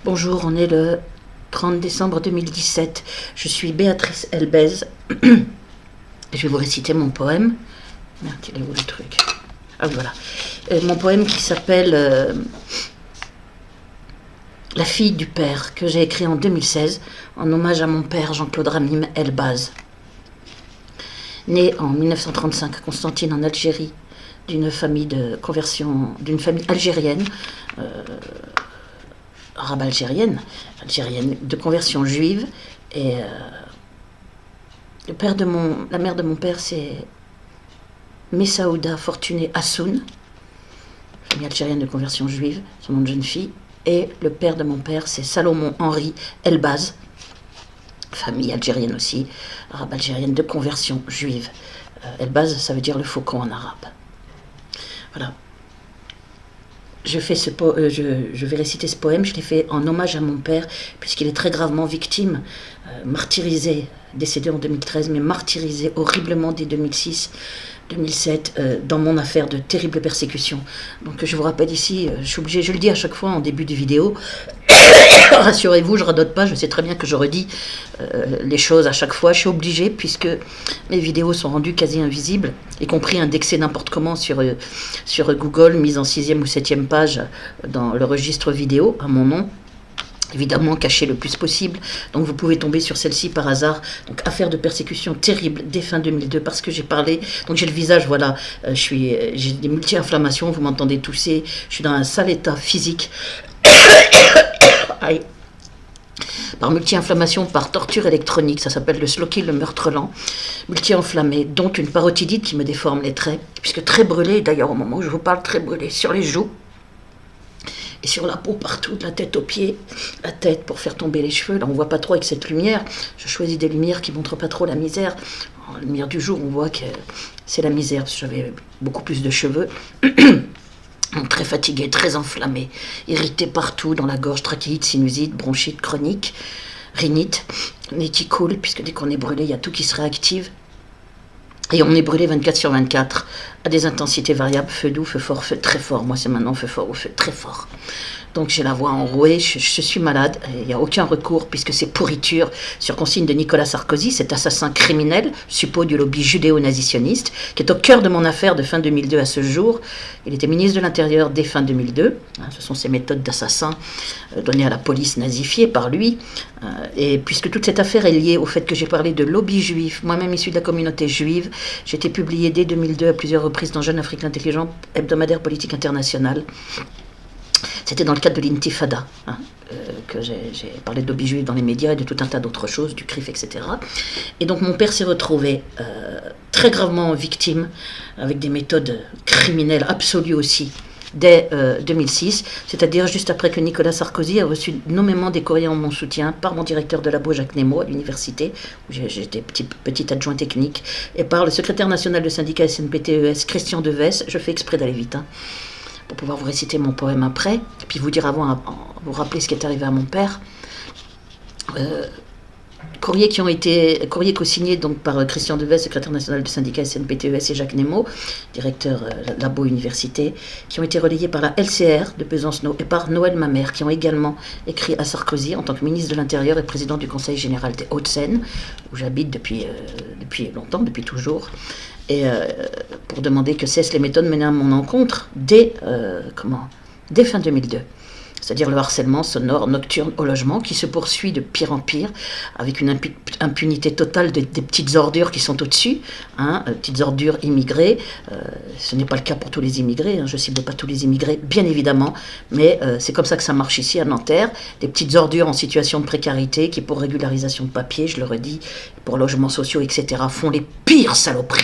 Bonjour, on est le 30 décembre 2017. Je suis Béatrice Elbez. Je vais vous réciter mon poème. Merde, il est où le truc? Ah voilà. Mon poème qui s'appelle La fille du père, que j'ai écrit en 2016 en hommage à mon père Jean-Claude Ramim Elbaz. Né en 1935 à Constantine en Algérie, d'une famille de conversion, d'une famille algérienne, arabe algérienne de conversion juive, et la mère de mon père c'est Messaouda Fortuné Hassoun, famille algérienne de conversion juive, son nom de jeune fille, et le père de mon père c'est Salomon Henri Elbaz, famille algérienne aussi, arabe algérienne de conversion juive. Elbaz, ça veut dire le faucon en arabe. Voilà. Je vais réciter ce poème, je l'ai fait en hommage à mon père, puisqu'il est très gravement victime, martyrisé, décédé en 2013, mais martyrisé horriblement dès 2006, 2007, dans mon affaire de terrible persécution. Donc je vous rappelle ici, je suis obligée, je le dis à chaque fois en début de vidéo, rassurez-vous, je radote pas, je sais très bien que je redis les choses à chaque fois, je suis obligée, puisque mes vidéos sont rendues quasi invisibles, y compris indexées n'importe comment sur Google, mise en 6e ou 7e page dans le registre vidéo, à mon nom, évidemment caché le plus possible. Donc vous pouvez tomber sur celle-ci par hasard. Donc affaire de persécution terrible dès fin 2002, parce que j'ai parlé, donc j'ai le visage, voilà, j'ai des multi-inflammations, vous m'entendez tousser, je suis dans un sale état physique. Aïe. Par multi-inflammation, par torture électronique, ça s'appelle le slow kill, le meurtre lent, multi-inflammé, donc une parotidite qui me déforme les traits, puisque très brûlé, d'ailleurs au moment où je vous parle, très brûlé sur les joues, et sur la peau partout, de la tête aux pieds, la tête pour faire tomber les cheveux. Là on voit pas trop avec cette lumière, je choisis des lumières qui montrent pas trop la misère. En lumière du jour on voit que c'est la misère, parce que j'avais beaucoup plus de cheveux. Très fatigué, très enflammé, irrité partout dans la gorge, trachéite, sinusite, bronchite chronique, rhinite, nez qui coule, puisque dès qu'on est brûlé, il y a tout qui se réactive. Et on est brûlé 24/24 à des intensités variables, feu doux, feu fort, feu très fort. Moi c'est maintenant feu fort ou feu très fort. Donc j'ai la voix enrouée, je suis malade, il n'y a aucun recours puisque c'est pourriture sur consigne de Nicolas Sarkozy, cet assassin criminel, suppôt du lobby judéo-nazitionniste, qui est au cœur de mon affaire de fin 2002 à ce jour. Il était ministre de l'Intérieur dès fin 2002, ce sont ces méthodes d'assassin données à la police nazifiée par lui, et puisque toute cette affaire est liée au fait que j'ai parlé de lobby juif, moi-même issu de la communauté juive, j'ai été publié dès 2002 à plusieurs reprises dans Jeune Afrique Intelligent, hebdomadaire politique international. C'était dans le cadre de l'intifada, que j'ai parlé de lobby juif dans les médias et de tout un tas d'autres choses, du CRIF, etc. Et donc mon père s'est retrouvé très gravement victime, avec des méthodes criminelles absolues aussi, dès 2006, c'est-à-dire juste après que Nicolas Sarkozy a reçu nommément des courriers en mon soutien par mon directeur de labo Jacques Nemo à l'université, où j'étais petit adjoint technique, et par le secrétaire national du syndicat SNPTES, Christian Deves. Je fais exprès d'aller vite, pour pouvoir vous réciter mon poème après, et puis vous dire avant, vous rappeler ce qui est arrivé à mon père. Courriers co-signés donc par Christian Deves, secrétaire national du syndicat SNPTES, et Jacques Nemo, directeur labo université, qui ont été relayés par la LCR de Besancenot et par Noël Mamère, qui ont également écrit à Sarkozy en tant que ministre de l'Intérieur et président du Conseil général des Hauts-de-Seine, où j'habite depuis longtemps, depuis toujours, et pour demander que cessent les méthodes menées à mon encontre dès fin 2002. C'est-à-dire le harcèlement sonore nocturne au logement qui se poursuit de pire en pire, avec une impunité totale des petites ordures qui sont au-dessus, petites ordures immigrées. Ce n'est pas le cas pour tous les immigrés, je ne cible pas tous les immigrés, bien évidemment, mais c'est comme ça que ça marche ici à Nanterre. Des petites ordures en situation de précarité qui, pour régularisation de papier, je le redis, pour logements sociaux, etc., font les pires saloperies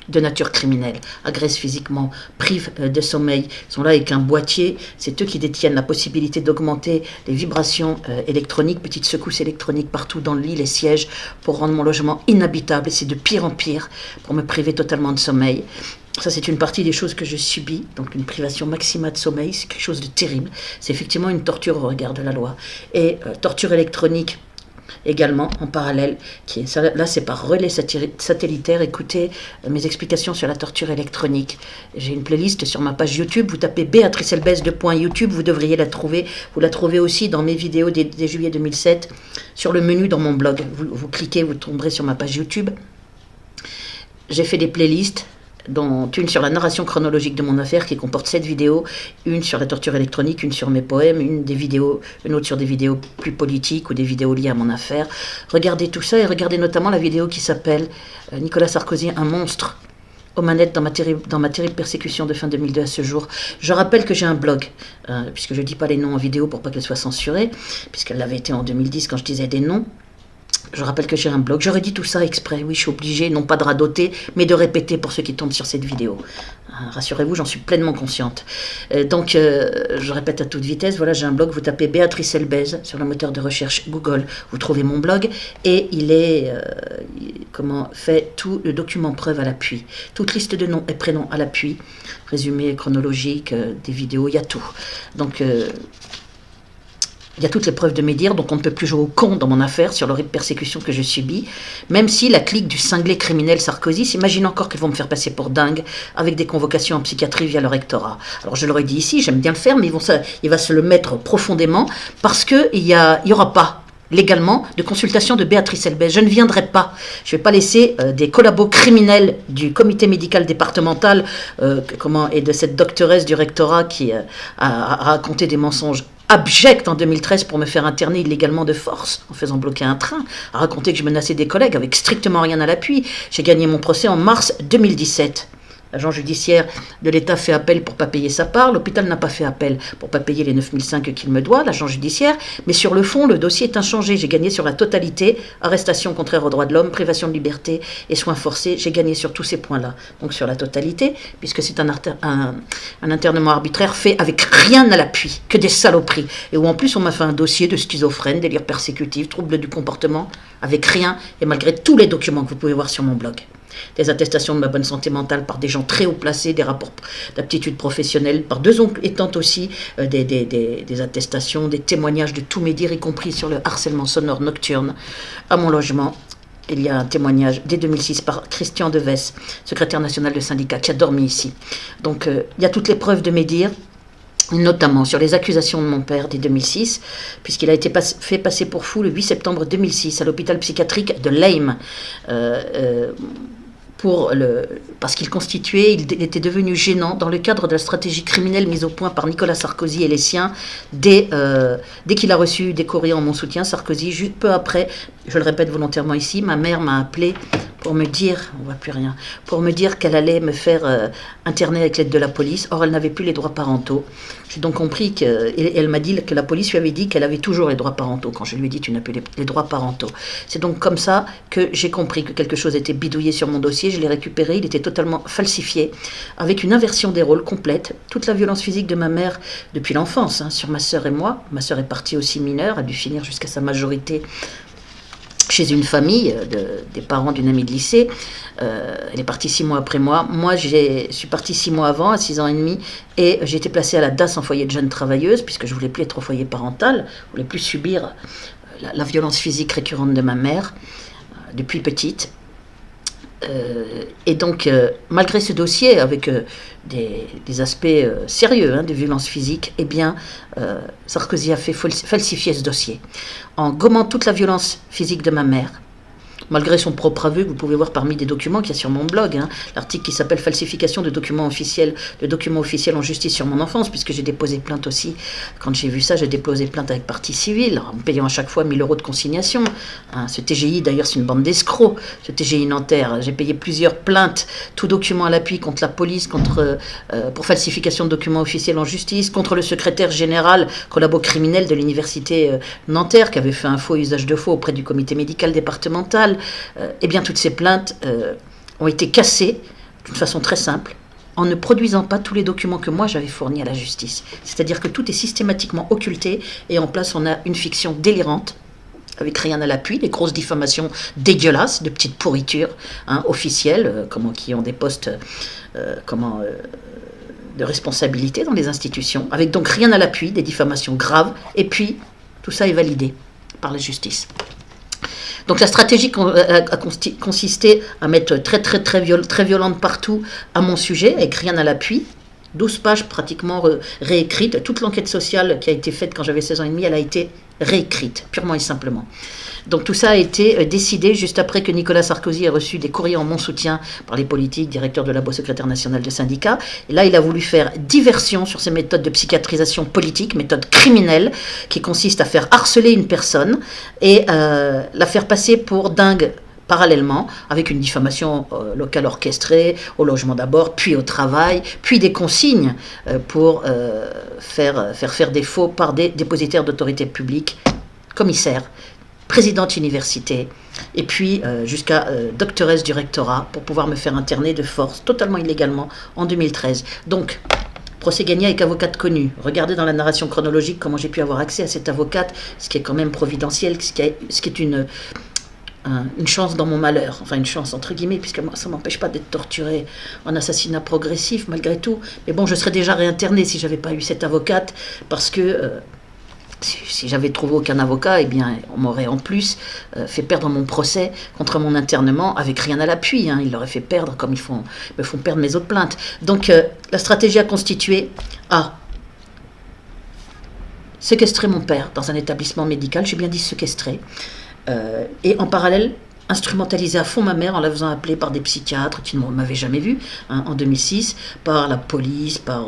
de nature criminelle, agressent physiquement, privent de sommeil, sont là avec un boîtier. C'est eux qui détiennent la possibilité d'augmenter les vibrations électroniques, petites secousses électroniques partout dans le lit, les sièges, pour rendre mon logement inhabitable. Et c'est de pire en pire pour me priver totalement de sommeil. Ça, c'est une partie des choses que je subis, donc une privation maximale de sommeil, c'est quelque chose de terrible. C'est effectivement une torture au regard de la loi. Et torture électronique, également en parallèle, là c'est par relais satellitaire. Écoutez mes explications sur la torture électronique. J'ai une playlist sur ma page YouTube, vous tapez Béatrice Elbez .youtube, vous devriez la trouver. Vous la trouvez aussi dans mes vidéos dès juillet 2007, sur le menu dans mon blog. Vous cliquez, vous tomberez sur ma page YouTube. J'ai fait des playlists, dont une sur la narration chronologique de mon affaire qui comporte 7 vidéos, une sur la torture électronique, une sur mes poèmes, une autre sur des vidéos plus politiques ou des vidéos liées à mon affaire. Regardez tout ça et regardez notamment la vidéo qui s'appelle Nicolas Sarkozy, un monstre aux manettes dans ma terrible persécution de fin 2002 à ce jour. Je rappelle que j'ai un blog, puisque je ne dis pas les noms en vidéo pour pas qu'elle soit censurée, puisqu'elle l'avait été en 2010 quand je disais des noms. Je rappelle que j'ai un blog. J'aurais dit tout ça exprès. Oui, je suis obligée, non pas de radoter, mais de répéter pour ceux qui tombent sur cette vidéo. Rassurez-vous, j'en suis pleinement consciente. Donc, je répète à toute vitesse. Voilà, j'ai un blog. Vous tapez Béatrice Elbez sur le moteur de recherche Google. Vous trouvez mon blog. Et il est, fait tout le document preuve à l'appui. Toute liste de noms et prénoms à l'appui. Résumé chronologique, des vidéos, il y a tout. Donc... il y a toutes les preuves de mes dires, donc on ne peut plus jouer au con dans mon affaire sur l'horrible persécution que je subis, même si la clique du cinglé criminel Sarkozy s'imagine encore qu'ils vont me faire passer pour dingue avec des convocations en psychiatrie via le rectorat. Alors je leur ai dit ici, j'aime bien le faire, mais il va se le mettre profondément parce qu'il y aura pas légalement de consultation de Béatrice Elbez. Je ne viendrai pas. Je ne vais pas laisser des collabos criminels du comité médical départemental et de cette doctoresse du rectorat qui a raconté des mensonges abject en 2013 pour me faire interner illégalement de force en faisant bloquer un train, à raconter que je menaçais des collègues avec strictement rien à l'appui. J'ai gagné mon procès en mars 2017. L'agent judiciaire de l'État fait appel pour ne pas payer sa part. L'hôpital n'a pas fait appel pour ne pas payer les 9005 qu'il me doit, l'agent judiciaire. Mais sur le fond, le dossier est inchangé. J'ai gagné sur la totalité. Arrestation contraire aux droits de l'homme, privation de liberté et soins forcés. J'ai gagné sur tous ces points-là. Donc sur la totalité, puisque c'est un internement arbitraire fait avec rien à l'appui, que des saloperies. Et où en plus on m'a fait un dossier de schizophrène, délire persécutif, trouble du comportement, avec rien et malgré tous les documents que vous pouvez voir sur mon blog. Des attestations de ma bonne santé mentale par des gens très haut placés, des rapports d'aptitude professionnelle, par deux oncles étant aussi des attestations, des témoignages de tous mes dires, y compris sur le harcèlement sonore nocturne à mon logement. Il y a un témoignage dès 2006 par Christian Deves, secrétaire national du syndicat, qui a dormi ici. Donc il y a toutes les preuves de mes dires, notamment sur les accusations de mon père dès 2006, puisqu'il a été fait passer pour fou le 8 septembre 2006 à l'hôpital psychiatrique de Leim, parce qu'il il était devenu gênant dans le cadre de la stratégie criminelle mise au point par Nicolas Sarkozy et les siens dès qu'il a reçu des courriers en mon soutien. Sarkozy, juste peu après, je le répète volontairement ici, ma mère m'a appelé pour me dire, on voit plus rien, pour me dire qu'elle allait me faire interner avec l'aide de la police. Or, elle n'avait plus les droits parentaux. J'ai donc compris elle m'a dit que la police lui avait dit qu'elle avait toujours les droits parentaux. Quand je lui ai dit, tu n'as plus les droits parentaux. C'est donc comme ça que j'ai compris que quelque chose était bidouillé sur mon dossier. Je l'ai récupéré, il était totalement falsifié, avec une inversion des rôles complète. Toute la violence physique de ma mère depuis l'enfance, sur ma sœur et moi. Ma sœur est partie aussi mineure, a dû finir jusqu'à sa majorité chez une famille, des parents d'une amie de lycée. Elle est partie 6 mois après moi. Moi, je suis partie 6 mois avant, à 6 ans et demi, et j'ai été placée à la DAS en foyer de jeunes travailleuses, puisque je ne voulais plus être au foyer parental, je ne voulais plus subir la violence physique récurrente de ma mère, depuis petite. Et donc, malgré ce dossier, avec des aspects sérieux de violence physique, eh bien, Sarkozy a fait falsifier ce dossier en gommant toute la violence physique de ma mère, malgré son propre aveu, que vous pouvez voir parmi des documents qu'il y a sur mon blog, l'article qui s'appelle « Falsification de documents officiels en justice sur mon enfance », puisque j'ai déposé plainte aussi. Quand j'ai vu ça, j'ai déposé plainte avec partie civile, en payant à chaque fois 1 000 € de consignation. Ce TGI, d'ailleurs, c'est une bande d'escrocs, ce TGI Nanterre. J'ai payé plusieurs plaintes, tout document à l'appui, contre la police, pour falsification de documents officiels en justice, contre le secrétaire général, collabo criminel de l'université Nanterre, qui avait fait un faux usage de faux auprès du comité médical départemental. Eh bien, toutes ces plaintes ont été cassées d'une façon très simple, en ne produisant pas tous les documents que moi j'avais fournis à la justice. C'est-à-dire que tout est systématiquement occulté, et en place on a une fiction délirante, avec rien à l'appui, des grosses diffamations dégueulasses, de petites pourritures officielles, qui ont des postes de responsabilité dans les institutions, avec donc rien à l'appui, des diffamations graves, et puis tout ça est validé par la justice. Donc la stratégie a consisté à mettre très violente partout à mon sujet, avec rien à l'appui. 12 pages pratiquement réécrites. Toute l'enquête sociale qui a été faite quand j'avais 16 ans et demi, elle a été réécrite, purement et simplement. Donc tout ça a été décidé juste après que Nicolas Sarkozy ait reçu des courriers en mon soutien par les politiques, directeur de labo, secrétaire national de syndicat. Et là, il a voulu faire diversion sur ces méthodes de psychiatrisation politique, méthode criminelle, qui consiste à faire harceler une personne et la faire passer pour dingue parallèlement, avec une diffamation locale orchestrée, au logement d'abord, puis au travail, puis des consignes pour faire défaut par des dépositaires d'autorité publique, commissaires, présidente d'université, et puis jusqu'à doctoresse du rectorat, pour pouvoir me faire interner de force, totalement illégalement, en 2013. Donc, procès gagné avec avocate connue. Regardez dans la narration chronologique comment j'ai pu avoir accès à cette avocate, ce qui est quand même providentiel, ce qui est une chance dans mon malheur, enfin une chance entre guillemets, puisque ça ne m'empêche pas d'être torturé en assassinat progressif malgré tout, mais bon, je serais déjà réinterné si je n'avais pas eu cette avocate, parce que si j'avais trouvé aucun avocat, eh bien, on m'aurait en plus fait perdre mon procès contre mon internement avec rien à l'appui, hein. Ils l'auraient fait perdre comme me font perdre mes autres plaintes. Donc la stratégie a constitué à séquestrer mon père dans un établissement médical, j'ai bien dit séquestrer, et en parallèle instrumentaliser à fond ma mère en la faisant appeler par des psychiatres qui ne m'avaient jamais vu, hein, en 2006, par la police, par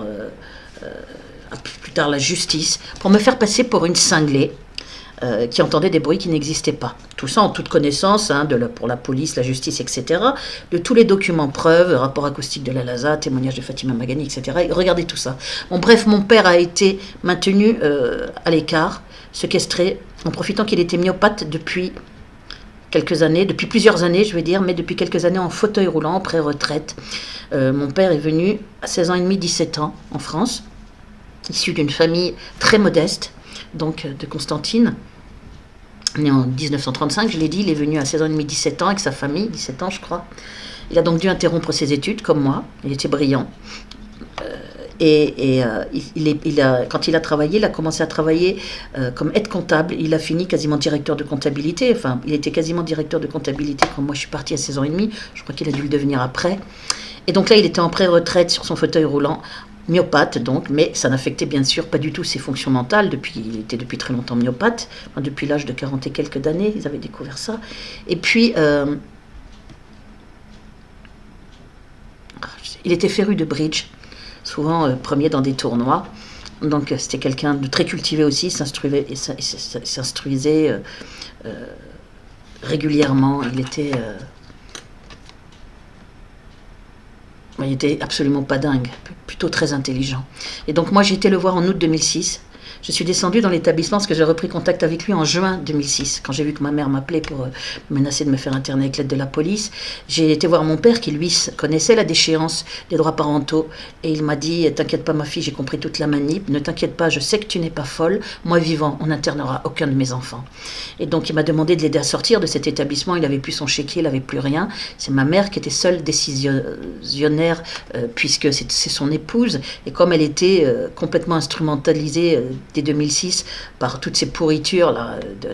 plus tard la justice, pour me faire passer pour une cinglée qui entendait des bruits qui n'existaient pas. Tout ça en toute connaissance, hein, pour la police, la justice, etc., de tous les documents preuves, rapport acoustique de la LASA, témoignage de Fatima Magani, etc. Et regardez tout ça. Bon, bref, mon père a été maintenu à l'écart, séquestré, en profitant qu'il était myopathe depuis quelques années, depuis plusieurs années, je veux dire, mais depuis quelques années en fauteuil roulant, en pré-retraite. Mon père est venu à 16 ans et demi, 17 ans, en France, issu d'une famille très modeste, donc de Constantine, né en 1935, je l'ai dit, il est venu à 16 ans et demi, 17 ans, avec sa famille, 17 ans je crois. Il a donc dû interrompre ses études, comme moi, il était brillant. Quand il a travaillé, il a commencé à travailler comme aide-comptable. Il a fini quasiment directeur de comptabilité. Enfin, il était quasiment directeur de comptabilité quand moi je suis partie à 16 ans et demi. Je crois qu'il a dû le devenir après. Et donc là, il était en pré-retraite sur son fauteuil roulant, myopathe donc, mais ça n'affectait bien sûr pas du tout ses fonctions mentales. Il était depuis très longtemps myopathe, enfin, depuis l'âge de 40 et quelques années, ils avaient découvert ça. Et puis, il était féru de bridge, souvent premier dans des tournois. Donc c'était quelqu'un de très cultivé aussi, il s'instruisait régulièrement. Il était absolument pas dingue, plutôt très intelligent. Et donc moi j'ai été le voir en août 2006. Je suis descendue dans l'établissement parce que j'ai repris contact avec lui en juin 2006, quand j'ai vu que ma mère m'appelait pour menacer de me faire interner avec l'aide de la police. J'ai été voir mon père qui, lui, connaissait la déchéance des droits parentaux. Et il m'a dit « T'inquiète pas ma fille, j'ai compris toute la manip. Ne t'inquiète pas, je sais que tu n'es pas folle. Moi vivant, on n'internera aucun de mes enfants. » Et donc il m'a demandé de l'aider à sortir de cet établissement. Il n'avait plus son chéquier, il n'avait plus rien. C'est ma mère qui était seule décisionnaire, puisque c'est son épouse. Et comme elle était complètement instrumentalisée dès 2006 par toutes ces pourritures là, de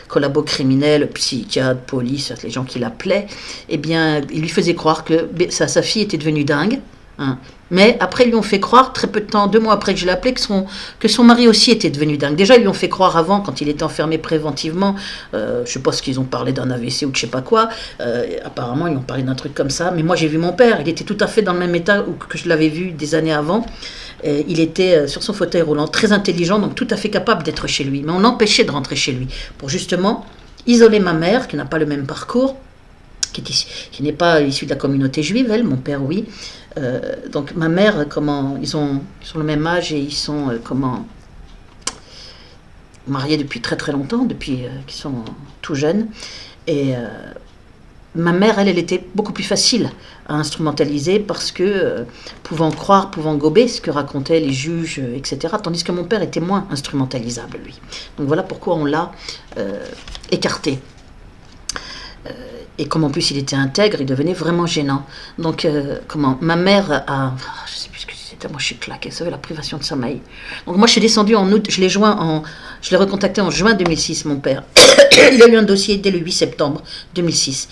collabos criminels, psychiatres, police, les gens qui l'appelaient, eh bien, il lui faisait croire que sa fille était devenue dingue. Hein. Mais après, ils lui ont fait croire, très peu de temps, 2 mois après que je l'appelais, que son mari aussi était devenu dingue. Déjà, ils lui ont fait croire avant, quand il était enfermé préventivement, je ne sais pas ce qu'ils ont parlé d'un AVC ou de je sais pas quoi, apparemment, ils ont parlé d'un truc comme ça. Mais moi, j'ai vu mon père, il était tout à fait dans le même état que je l'avais vu des années avant. Il était sur son fauteuil roulant, très intelligent, donc tout à fait capable d'être chez lui. Mais on l'empêchait de rentrer chez lui, pour justement isoler ma mère, qui n'a pas le même parcours, qui n'est pas issue de la communauté juive, elle, mon père, oui. Donc ma mère, ils sont le même âge et ils sont mariés depuis très très longtemps, depuis qu'ils sont tout jeunes. Et ma mère, elle était beaucoup plus facile à instrumentaliser parce que, pouvant croire, pouvant gober ce que racontaient les juges, etc., tandis que mon père était moins instrumentalisable, lui. Donc voilà pourquoi on l'a écarté. Et comme en plus il était intègre, il devenait vraiment gênant. Donc ma mère a, je sais plus ce que Moi, je suis claquée. Vous savez, la privation de sommeil. Donc, moi, je suis descendue en août. Je l'ai recontacté en juin 2006, mon père. Il a eu un dossier dès le 8 septembre 2006.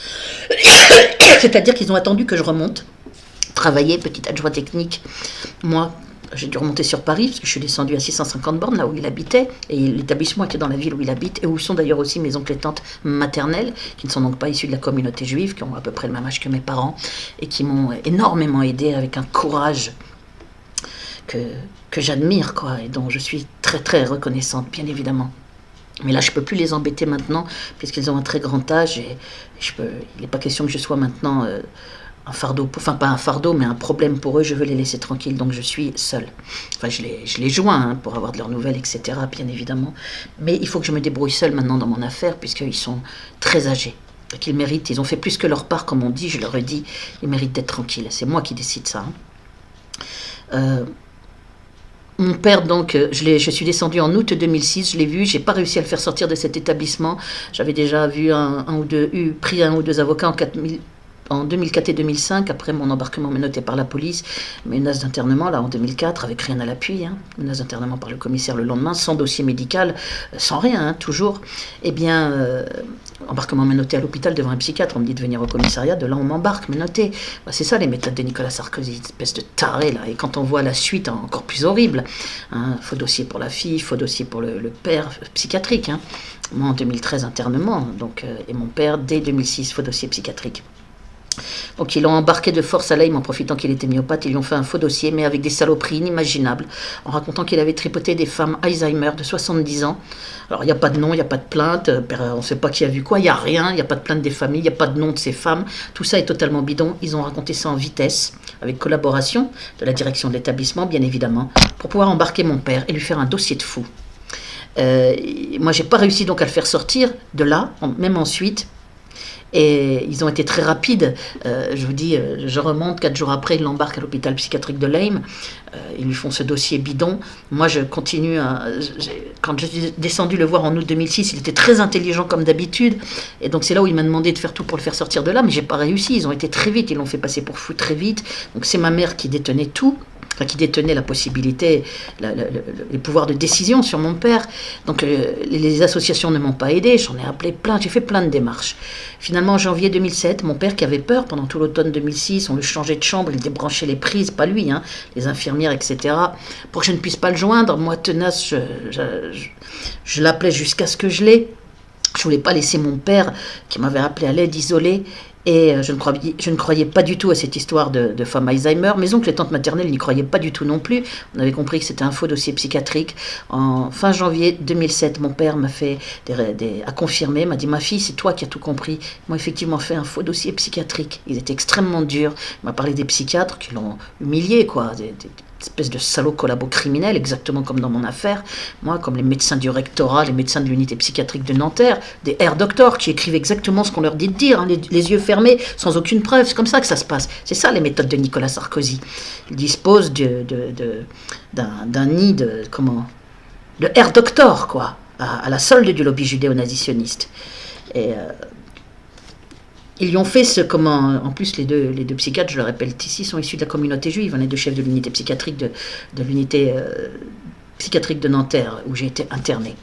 C'est-à-dire qu'ils ont attendu que je remonte, travailler, petit adjoint technique. Moi, j'ai dû remonter sur Paris, parce que je suis descendue à 650 bornes, là où il habitait, et l'établissement était dans la ville où il habite, et où sont d'ailleurs aussi mes oncles et tantes maternelles, qui ne sont donc pas issus de la communauté juive, qui ont à peu près le même âge que mes parents, et qui m'ont énormément aidé avec un courage que j'admire, quoi, et dont je suis très très reconnaissante, bien évidemment. Mais là, je ne peux plus les embêter maintenant, puisqu'ils ont un très grand âge, et il n'est pas question que je sois maintenant un fardeau, enfin pas un fardeau, mais un problème pour eux. Je veux les laisser tranquilles, donc je suis seule. Enfin, je les joins hein, pour avoir de leurs nouvelles, etc., bien évidemment. Mais il faut que je me débrouille seule maintenant dans mon affaire, puisqu'ils sont très âgés. Qu'ils méritent, ils ont fait plus que leur part, comme on dit, je leur ai dit, ils méritent d'être tranquilles. C'est moi qui décide ça. Mon père, donc, je suis descendue en août 2006, je l'ai vu, j'ai pas réussi à le faire sortir de cet établissement. J'avais déjà vu pris un ou deux avocats en 2004 et 2005, après mon embarquement menotté par la police, menace d'internement là en 2004, avec rien à l'appui, hein, menace d'internement par le commissaire le lendemain, sans dossier médical, sans rien, hein, toujours. Eh bien, embarquement menotté à l'hôpital devant un psychiatre, on me dit de venir au commissariat, de là on m'embarque, menotté. Bah, c'est ça les méthodes de Nicolas Sarkozy, espèce de taré là. Et quand on voit la suite, encore plus horrible, hein, faux dossier pour la fille, faux dossier pour le père, psychiatrique. Hein. Moi en 2013 internement, donc, et mon père dès 2006, faux dossier psychiatrique. Donc ils l'ont embarqué de force à Leim en profitant qu'il était myopathe, ils lui ont fait un faux dossier, mais avec des saloperies inimaginables, en racontant qu'il avait tripoté des femmes Alzheimer de 70 ans. Alors il n'y a pas de nom, il n'y a pas de plainte, on ne sait pas qui a vu quoi, il n'y a rien, il n'y a pas de plainte des familles, il n'y a pas de nom de ces femmes, tout ça est totalement bidon. Ils ont raconté ça en vitesse, avec collaboration de la direction de l'établissement, bien évidemment, pour pouvoir embarquer mon père et lui faire un dossier de fou. Moi j'ai pas réussi donc à le faire sortir de là, même ensuite. Et ils ont été très rapides. Je vous dis, je remonte, 4 jours après, ils l'embarquent à l'hôpital psychiatrique de Leim. Ils lui font ce dossier bidon. Moi, je continue quand je suis descendu le voir en août 2006, il était très intelligent comme d'habitude. Et donc, c'est là où il m'a demandé de faire tout pour le faire sortir de là. Mais j'ai pas réussi. Ils ont été très vite. Ils l'ont fait passer pour fou très vite. Donc, c'est ma mère qui détenait tout. Enfin, qui détenait la possibilité, les pouvoirs de décision sur mon père. Donc les associations ne m'ont pas aidé, j'en ai appelé plein, j'ai fait plein de démarches. Finalement, en janvier 2007, mon père qui avait peur pendant tout l'automne 2006, on le changeait de chambre, il débranchait les prises, pas lui, hein, les infirmières, etc. Pour que je ne puisse pas le joindre, moi tenace, je l'appelais jusqu'à ce que je l'ai. Je voulais pas laisser mon père, qui m'avait appelé à l'aide, isolé. Et je ne croyais pas du tout à cette histoire de femme Alzheimer. Mes oncles et tantes maternelles n'y croyaient pas du tout non plus. On avait compris que c'était un faux dossier psychiatrique. En fin janvier 2007, mon père m'a fait a confirmé, m'a dit « Ma fille, c'est toi qui as tout compris. » Ils m'ont effectivement fait un faux dossier psychiatrique. Ils étaient extrêmement durs. Il m'a parlé des psychiatres qui l'ont humilié, quoi. Des espèce de salauds collabos criminels, exactement comme dans mon affaire. Moi, comme les médecins du rectorat, les médecins de l'unité psychiatrique de Nanterre, des air doctors qui écrivent exactement ce qu'on leur dit de dire, hein, les yeux fermés, sans aucune preuve. C'est comme ça que ça se passe. C'est ça les méthodes de Nicolas Sarkozy. Il dispose d'un nid de air doctor, quoi, à la solde du lobby judéo-nazitionniste. Et ils lui ont fait en plus les deux psychiatres, je le répète ici, sont issus de la communauté juive. On est deux chefs de l'unité psychiatrique de l'unité psychiatrique de Nanterre, où j'ai été internée.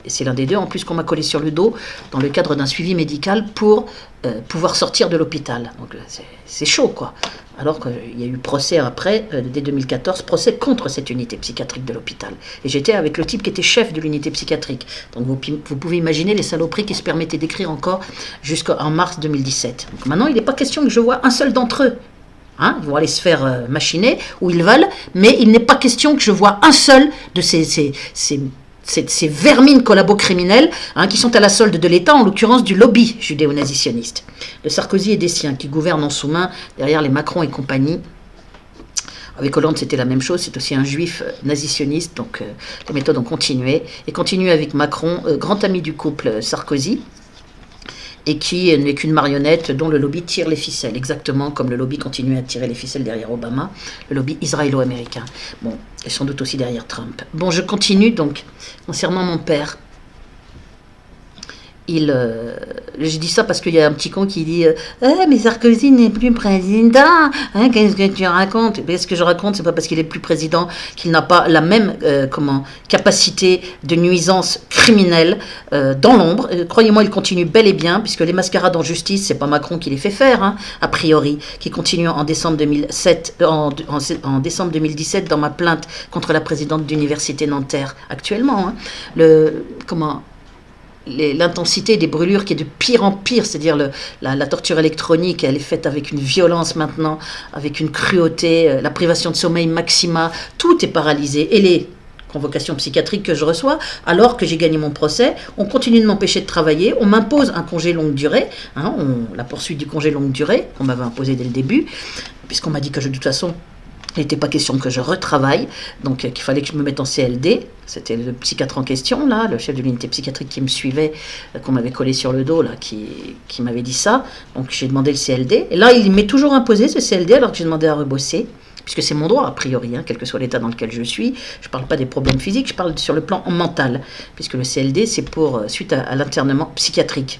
Et c'est l'un des deux, en plus, qu'on m'a collé sur le dos dans le cadre d'un suivi médical pour pouvoir sortir de l'hôpital. Donc c'est chaud, quoi. Alors qu'il y a eu procès après, dès 2014, procès contre cette unité psychiatrique de l'hôpital. Et j'étais avec le type qui était chef de l'unité psychiatrique. Donc vous pouvez imaginer les saloperies qui se permettaient d'écrire encore jusqu'en mars 2017. Donc maintenant, il n'est pas question que je vois un seul d'entre eux. Hein, ils vont aller se faire machiner où ils veulent, mais il n'est pas question que je vois un seul de ces vermines collabos criminels, hein, qui sont à la solde de l'État, en l'occurrence du lobby judéo-nazitionniste. Le Sarkozy et des siens qui gouvernent en sous-main derrière les Macron et compagnie. Avec Hollande, c'était la même chose, c'est aussi un juif nazitionniste, donc les méthodes ont continué. Et continuent avec Macron, grand ami du couple Sarkozy, et qui n'est qu'une marionnette dont le lobby tire les ficelles, exactement comme le lobby continue à tirer les ficelles derrière Obama, le lobby israélo-américain. Bon, et sans doute aussi derrière Trump. Bon, je continue donc, concernant mon père. je dis ça parce qu'il y a un petit con qui dit mais Sarkozy n'est plus président, hein, qu'est-ce que tu racontes? Ce que je raconte, c'est pas parce qu'il est plus président qu'il n'a pas la même capacité de nuisance criminelle dans l'ombre. Croyez-moi, il continue bel et bien, puisque les mascarades en justice, c'est pas Macron qui les fait faire, hein, a priori, qui continue en décembre 2007, en décembre 2017 dans ma plainte contre la présidente d'université Nanterre actuellement. Hein, l'intensité des brûlures qui est de pire en pire, c'est-à-dire la torture électronique, elle est faite avec une violence maintenant, avec une cruauté, la privation de sommeil maxima, tout est paralysé. Et les convocations psychiatriques que je reçois, alors que j'ai gagné mon procès, on continue de m'empêcher de travailler, on m'impose un congé longue durée, hein, la poursuite du congé longue durée, qu'on m'avait imposé dès le début, puisqu'on m'a dit que de toute façon, il n'était pas question que je retravaille, donc qu'il fallait que je me mette en CLD. C'était le psychiatre en question, là, le chef de l'unité psychiatrique qui me suivait, qu'on m'avait collé sur le dos, là, qui m'avait dit ça. Donc j'ai demandé le CLD. Et là, il m'est toujours imposé ce CLD, alors que j'ai demandé à rebosser, puisque c'est mon droit, a priori, hein, quel que soit l'état dans lequel je suis. Je ne parle pas des problèmes physiques, je parle sur le plan mental, puisque le CLD, c'est pour suite à l'internement psychiatrique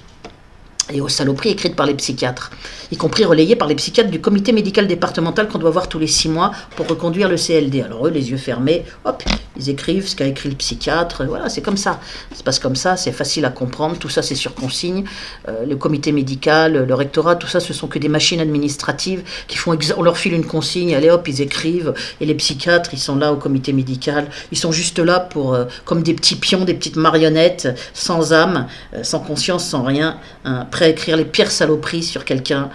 et aux saloperies écrites par les psychiatres, y compris relayées par les psychiatres du comité médical départemental qu'on doit voir tous les 6 mois pour reconduire le CLD. Alors eux, les yeux fermés, hop, ils écrivent ce qu'a écrit le psychiatre, voilà, c'est comme ça. Ça se passe comme ça, c'est facile à comprendre, tout ça c'est sur consigne. Le comité médical, le rectorat, tout ça, ce sont que des machines administratives qui font, on leur file une consigne, allez hop, ils écrivent, et les psychiatres, ils sont là au comité médical, ils sont juste là pour, comme des petits pions, des petites marionnettes, sans âme, sans conscience, sans rien, hein, prêts à écrire les pires saloperies sur quelqu'un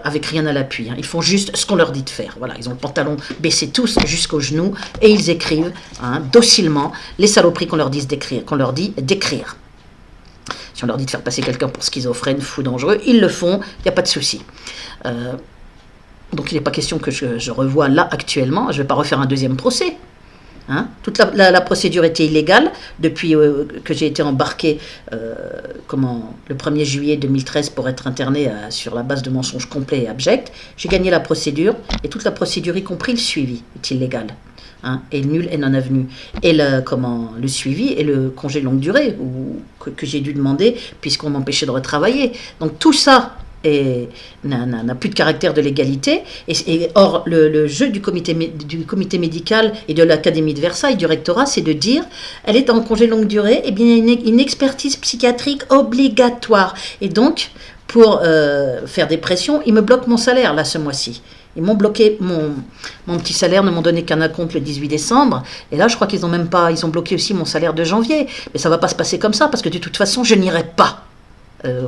avec rien à l'appui. Hein. Ils font juste ce qu'on leur dit de faire. Voilà, ils ont le pantalon baissé tous jusqu'aux genoux et ils écrivent docilement les saloperies qu'on leur dit d'écrire. Si on leur dit de faire passer quelqu'un pour schizophrène, fou, dangereux, ils le font, il n'y a pas de souci. Donc il n'est pas question que je revoie là actuellement, je ne vais pas refaire un deuxième procès. Hein, toute la procédure était illégale depuis que j'ai été embarqué le 1er juillet 2013 pour être interné sur la base de mensonges complets et abjects. J'ai gagné la procédure et toute la procédure, y compris le suivi, est illégale. Hein, et nul et non avenu. Et le suivi et le congé longue durée que j'ai dû demander puisqu'on m'empêchait de retravailler. Donc tout ça n'a plus de caractère de légalité. Or, le jeu du comité médical et de l'Académie de Versailles, du rectorat, c'est de dire, elle est en congé longue durée, et bien il y a une expertise psychiatrique obligatoire. Et donc, pour faire des pressions, ils me bloquent mon salaire, là, ce mois-ci. Ils m'ont bloqué mon petit salaire, ne m'ont donné qu'un acompte le 18 décembre. Et là, je crois qu'ils ont bloqué aussi mon salaire de janvier. Mais ça ne va pas se passer comme ça, parce que de toute façon, je n'irai pas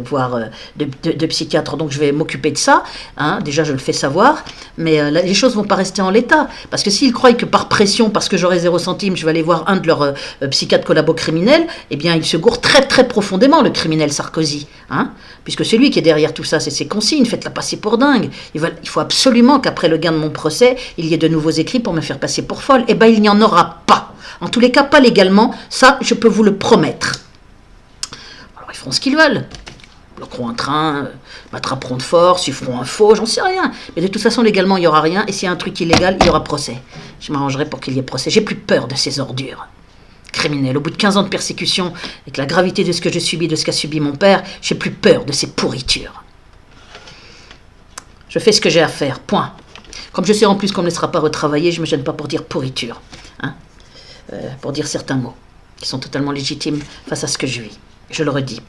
voire de psychiatre. Donc je vais m'occuper de ça. Hein. Déjà, je le fais savoir. Mais les choses ne vont pas rester en l'état. Parce que s'ils croient que par pression, parce que j'aurai 0 centime, je vais aller voir un de leurs psychiatres collabos criminels, eh bien, il se gourre très très profondément, le criminel Sarkozy. Hein. Puisque c'est lui qui est derrière tout ça, c'est ses consignes. Faites-la passer pour dingue. Il faut absolument qu'après le gain de mon procès, il y ait de nouveaux écrits pour me faire passer pour folle. Eh bien, il n'y en aura pas. En tous les cas, pas légalement. Ça, je peux vous le promettre. Alors, ils feront ce qu'ils veulent. Bloqueront un train, m'attraperont de force, ils feront un faux, j'en sais rien. Mais de toute façon, légalement, il n'y aura rien. Et s'il y a un truc illégal, il y aura procès. Je m'arrangerai pour qu'il y ait procès. J'ai plus peur de ces ordures criminelles. Au bout de 15 ans de persécution, avec la gravité de ce que j'ai subi, de ce qu'a subi mon père, j'ai plus peur de ces pourritures. Je fais ce que j'ai à faire, point. Comme je sais en plus qu'on ne me laissera pas retravailler, je ne me gêne pas pour dire pourriture. Hein, pour dire certains mots qui sont totalement légitimes face à ce que je vis. Je le redis.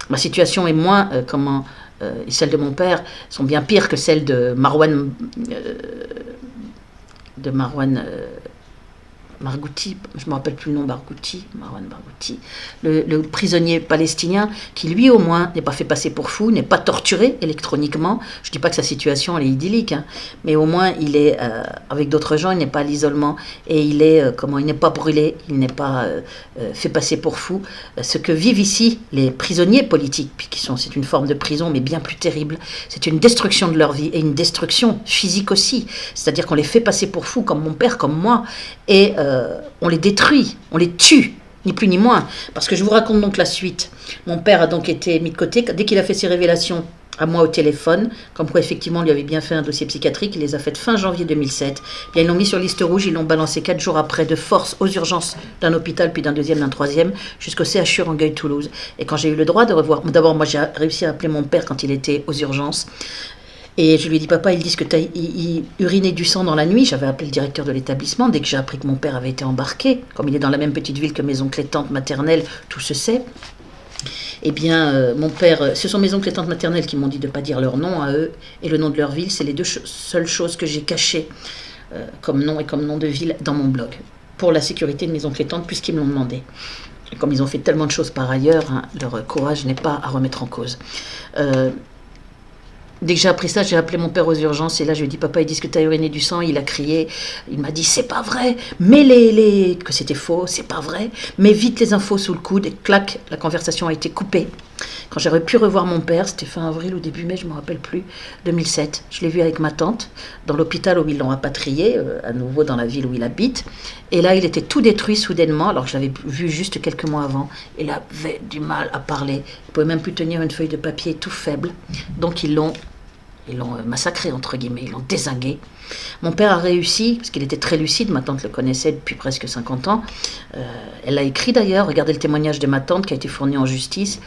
Ma situation est moins, et celle de mon père, sont bien pires que celle de Marwan Barghouti, je ne me rappelle plus le nom, Marwan Barghouti, le prisonnier palestinien qui lui au moins n'est pas fait passer pour fou, n'est pas torturé électroniquement. Je ne dis pas que sa situation elle est idyllique, hein, mais au moins il est avec d'autres gens, il n'est pas à l'isolement et il n'est pas brûlé, il n'est pas fait passer pour fou. Ce que vivent ici les prisonniers politiques, c'est une forme de prison mais bien plus terrible, c'est une destruction de leur vie et une destruction physique aussi. C'est-à-dire qu'on les fait passer pour fous comme mon père, comme moi, et on les détruit, on les tue, ni plus ni moins. Parce que je vous raconte donc la suite. Mon père a donc été mis de côté. Dès qu'il a fait ses révélations à moi au téléphone, comme quoi effectivement on lui avait bien fait un dossier psychiatrique, il les a faites fin janvier 2007. Bien, ils l'ont mis sur liste rouge, ils l'ont balancé 4 jours après de force aux urgences d'un hôpital, puis d'un deuxième, d'un troisième, jusqu'au CHU Rangueil-Toulouse. Et quand j'ai eu le droit de revoir, d'abord moi j'ai réussi à appeler mon père quand il était aux urgences, et je lui ai dit, papa, ils disent que tu as uriné du sang dans la nuit. J'avais appelé le directeur de l'établissement dès que j'ai appris que mon père avait été embarqué. Comme il est dans la même petite ville que mes oncles et tantes maternelles, tout se sait. Eh bien, mon père, ce sont mes oncles et tantes maternelles qui m'ont dit de ne pas dire leur nom à eux et le nom de leur ville. C'est les deux seules choses que j'ai cachées comme nom et comme nom de ville dans mon blog. Pour la sécurité de mes oncles et tantes, puisqu'ils me l'ont demandé. Et comme ils ont fait tellement de choses par ailleurs, hein, leur courage n'est pas à remettre en cause. Dès que j'ai appris ça, j'ai appelé mon père aux urgences et là je lui ai dit, papa, ils disent que tu as uriné du sang. Il a crié, il m'a dit, c'est pas vrai, mets que c'était faux, c'est pas vrai, mets vite les infos sous le coude et clac, la conversation a été coupée. Quand j'aurais pu revoir mon père, c'était fin avril ou début mai, je ne me rappelle plus, 2007. Je l'ai vu avec ma tante dans l'hôpital où ils l'ont rapatrié, à nouveau dans la ville où il habite. Et là, il était tout détruit soudainement, alors que je l'avais vu juste quelques mois avant. Il avait du mal à parler. Il ne pouvait même plus tenir une feuille de papier, tout faible. Donc ils l'ont massacré, entre guillemets, ils l'ont dézingué. Mon père a réussi, parce qu'il était très lucide, ma tante le connaissait depuis presque 50 ans. Elle a écrit d'ailleurs, regardez le témoignage de ma tante qui a été fourni en justice,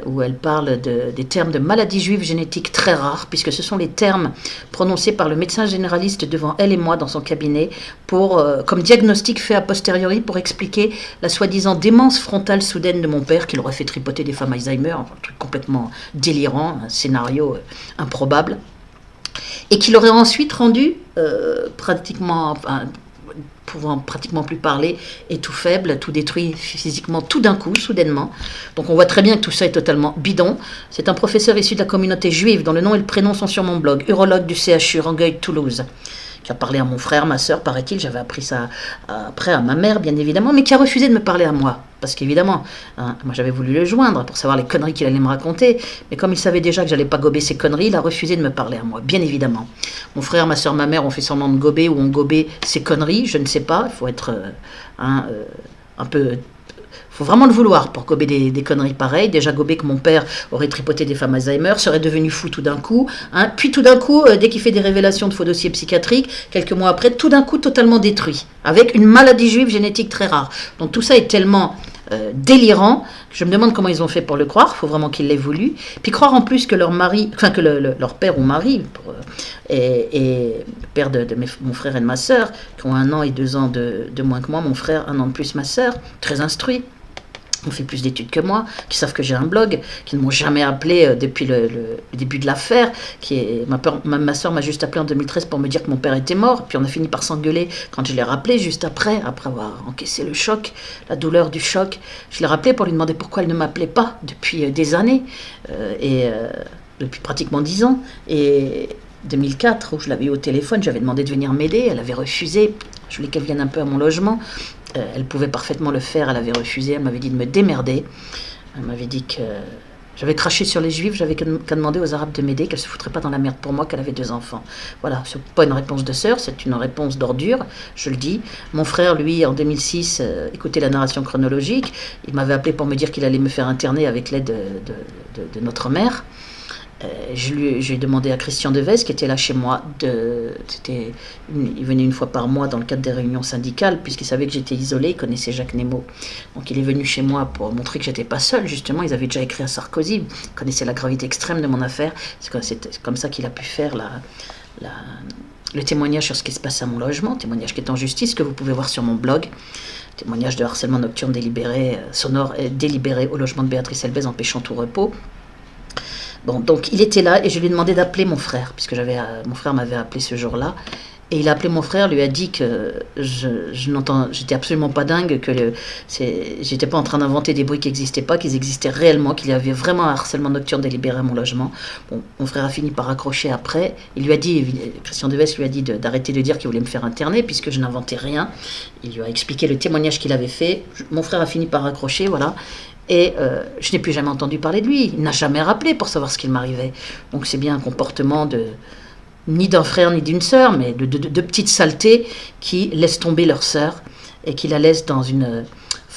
où elle parle des termes de maladies juives génétiques très rares, puisque ce sont les termes prononcés par le médecin généraliste devant elle et moi dans son cabinet, comme diagnostic fait a posteriori pour expliquer la soi-disant démence frontale soudaine de mon père, qui l'aurait fait tripoter des femmes Alzheimer, un truc complètement délirant, un scénario improbable. Et qui l'aurait ensuite rendu pouvant pratiquement plus parler, et tout faible, tout détruit physiquement, tout d'un coup, soudainement. Donc on voit très bien que tout ça est totalement bidon. C'est un professeur issu de la communauté juive, dont le nom et le prénom sont sur mon blog, urologue du CHU Rangueil-Toulouse, qui a parlé à mon frère, ma soeur, paraît-il, j'avais appris ça après à ma mère, bien évidemment, mais qui a refusé de me parler à moi. Parce qu'évidemment, hein, moi j'avais voulu le joindre pour savoir les conneries qu'il allait me raconter, mais comme il savait déjà que j'allais pas gober ces conneries, il a refusé de me parler à moi, bien évidemment. Mon frère, ma soeur, ma mère ont fait semblant de gober ou ont gobé ces conneries, je ne sais pas, il faut être un peu... faut vraiment le vouloir pour gober des conneries pareilles. Déjà gobé que mon père aurait tripoté des femmes Alzheimer, serait devenu fou tout d'un coup. Hein. Puis tout d'un coup, dès qu'il fait des révélations de faux dossiers psychiatriques, quelques mois après, tout d'un coup totalement détruit, avec une maladie juive génétique très rare. Donc tout ça est tellement délirant que je me demande comment ils ont fait pour le croire. Il faut vraiment qu'ils l'aient voulu. Puis croire en plus que leur mari, enfin que leur père ou mari, et le père de mon frère et de ma sœur, qui ont 1 an et 2 ans de moins que moi, mon frère 1 an de plus ma sœur, très instruits, ont fait plus d'études que moi, qui savent que j'ai un blog, qui ne m'ont jamais appelé depuis le début de l'affaire. Ma soeur m'a juste appelé en 2013 pour me dire que mon père était mort, puis on a fini par s'engueuler quand je l'ai rappelé, juste après avoir encaissé le choc, la douleur du choc. Je l'ai rappelé pour lui demander pourquoi elle ne m'appelait pas depuis des années, depuis pratiquement 10 ans. Et 2004, où je l'avais eu au téléphone, j'avais demandé de venir m'aider, elle avait refusé. Je voulais qu'elle vienne un peu à mon logement. Elle pouvait parfaitement le faire, elle avait refusé, elle m'avait dit de me démerder. Elle m'avait dit que j'avais craché sur les juifs, j'avais qu'à demander aux arabes de m'aider, qu'elle ne se foutrait pas dans la merde pour moi, qu'elle avait 2 enfants. Voilà, c'est pas une réponse de sœur, c'est une réponse d'ordure, je le dis. Mon frère, lui, en 2006, écoutait la narration chronologique, il m'avait appelé pour me dire qu'il allait me faire interner avec l'aide de notre mère. J'ai demandé à Christian Deves, qui était là chez moi, il venait 1 fois par mois dans le cadre des réunions syndicales, puisqu'il savait que j'étais isolée, il connaissait Jacques Nemo. Donc il est venu chez moi pour montrer que j'étais pas seule, justement, ils avaient déjà écrit à Sarkozy, ils connaissaient la gravité extrême de mon affaire, c'est comme ça qu'il a pu faire le témoignage sur ce qui se passe à mon logement, témoignage qui est en justice, que vous pouvez voir sur mon blog, témoignage de harcèlement nocturne délibéré, sonore et délibéré au logement de Béatrice Elbez, empêchant tout repos. Bon, donc il était là et je lui ai demandé d'appeler mon frère, puisque mon frère m'avait appelé ce jour-là. Et il a appelé mon frère, lui a dit que j'étais absolument pas dingue, que j'étais pas en train d'inventer des bruits qui n'existaient pas, qu'ils existaient réellement, qu'il y avait vraiment un harcèlement nocturne délibéré à mon logement. Bon, mon frère a fini par raccrocher après. Il lui a dit, Christian Deves lui a dit d'arrêter de dire qu'il voulait me faire interner, puisque je n'inventais rien. Il lui a expliqué le témoignage qu'il avait fait. Mon frère a fini par raccrocher, voilà. Et je n'ai plus jamais entendu parler de lui. Il n'a jamais rappelé pour savoir ce qu'il m'arrivait. Donc c'est bien un comportement ni d'un frère ni d'une sœur, mais de petites saletés qui laissent tomber leur sœur et qui la laissent dans une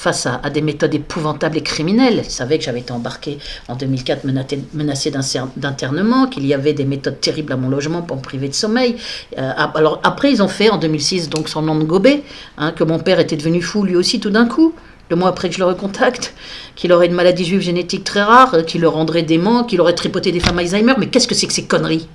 face à des méthodes épouvantables et criminelles. Ils savaient que j'avais été embarqué en 2004 menacé d'internement, qu'il y avait des méthodes terribles à mon logement pour me priver de sommeil. Alors après, ils ont fait en 2006 donc son nom de gobet, hein, que mon père était devenu fou lui aussi tout d'un coup. 2 mois après que je le recontacte, qu'il aurait une maladie juive génétique très rare, qu'il le rendrait dément, qu'il aurait tripoté des femmes Alzheimer. Mais qu'est-ce que c'est que ces conneries?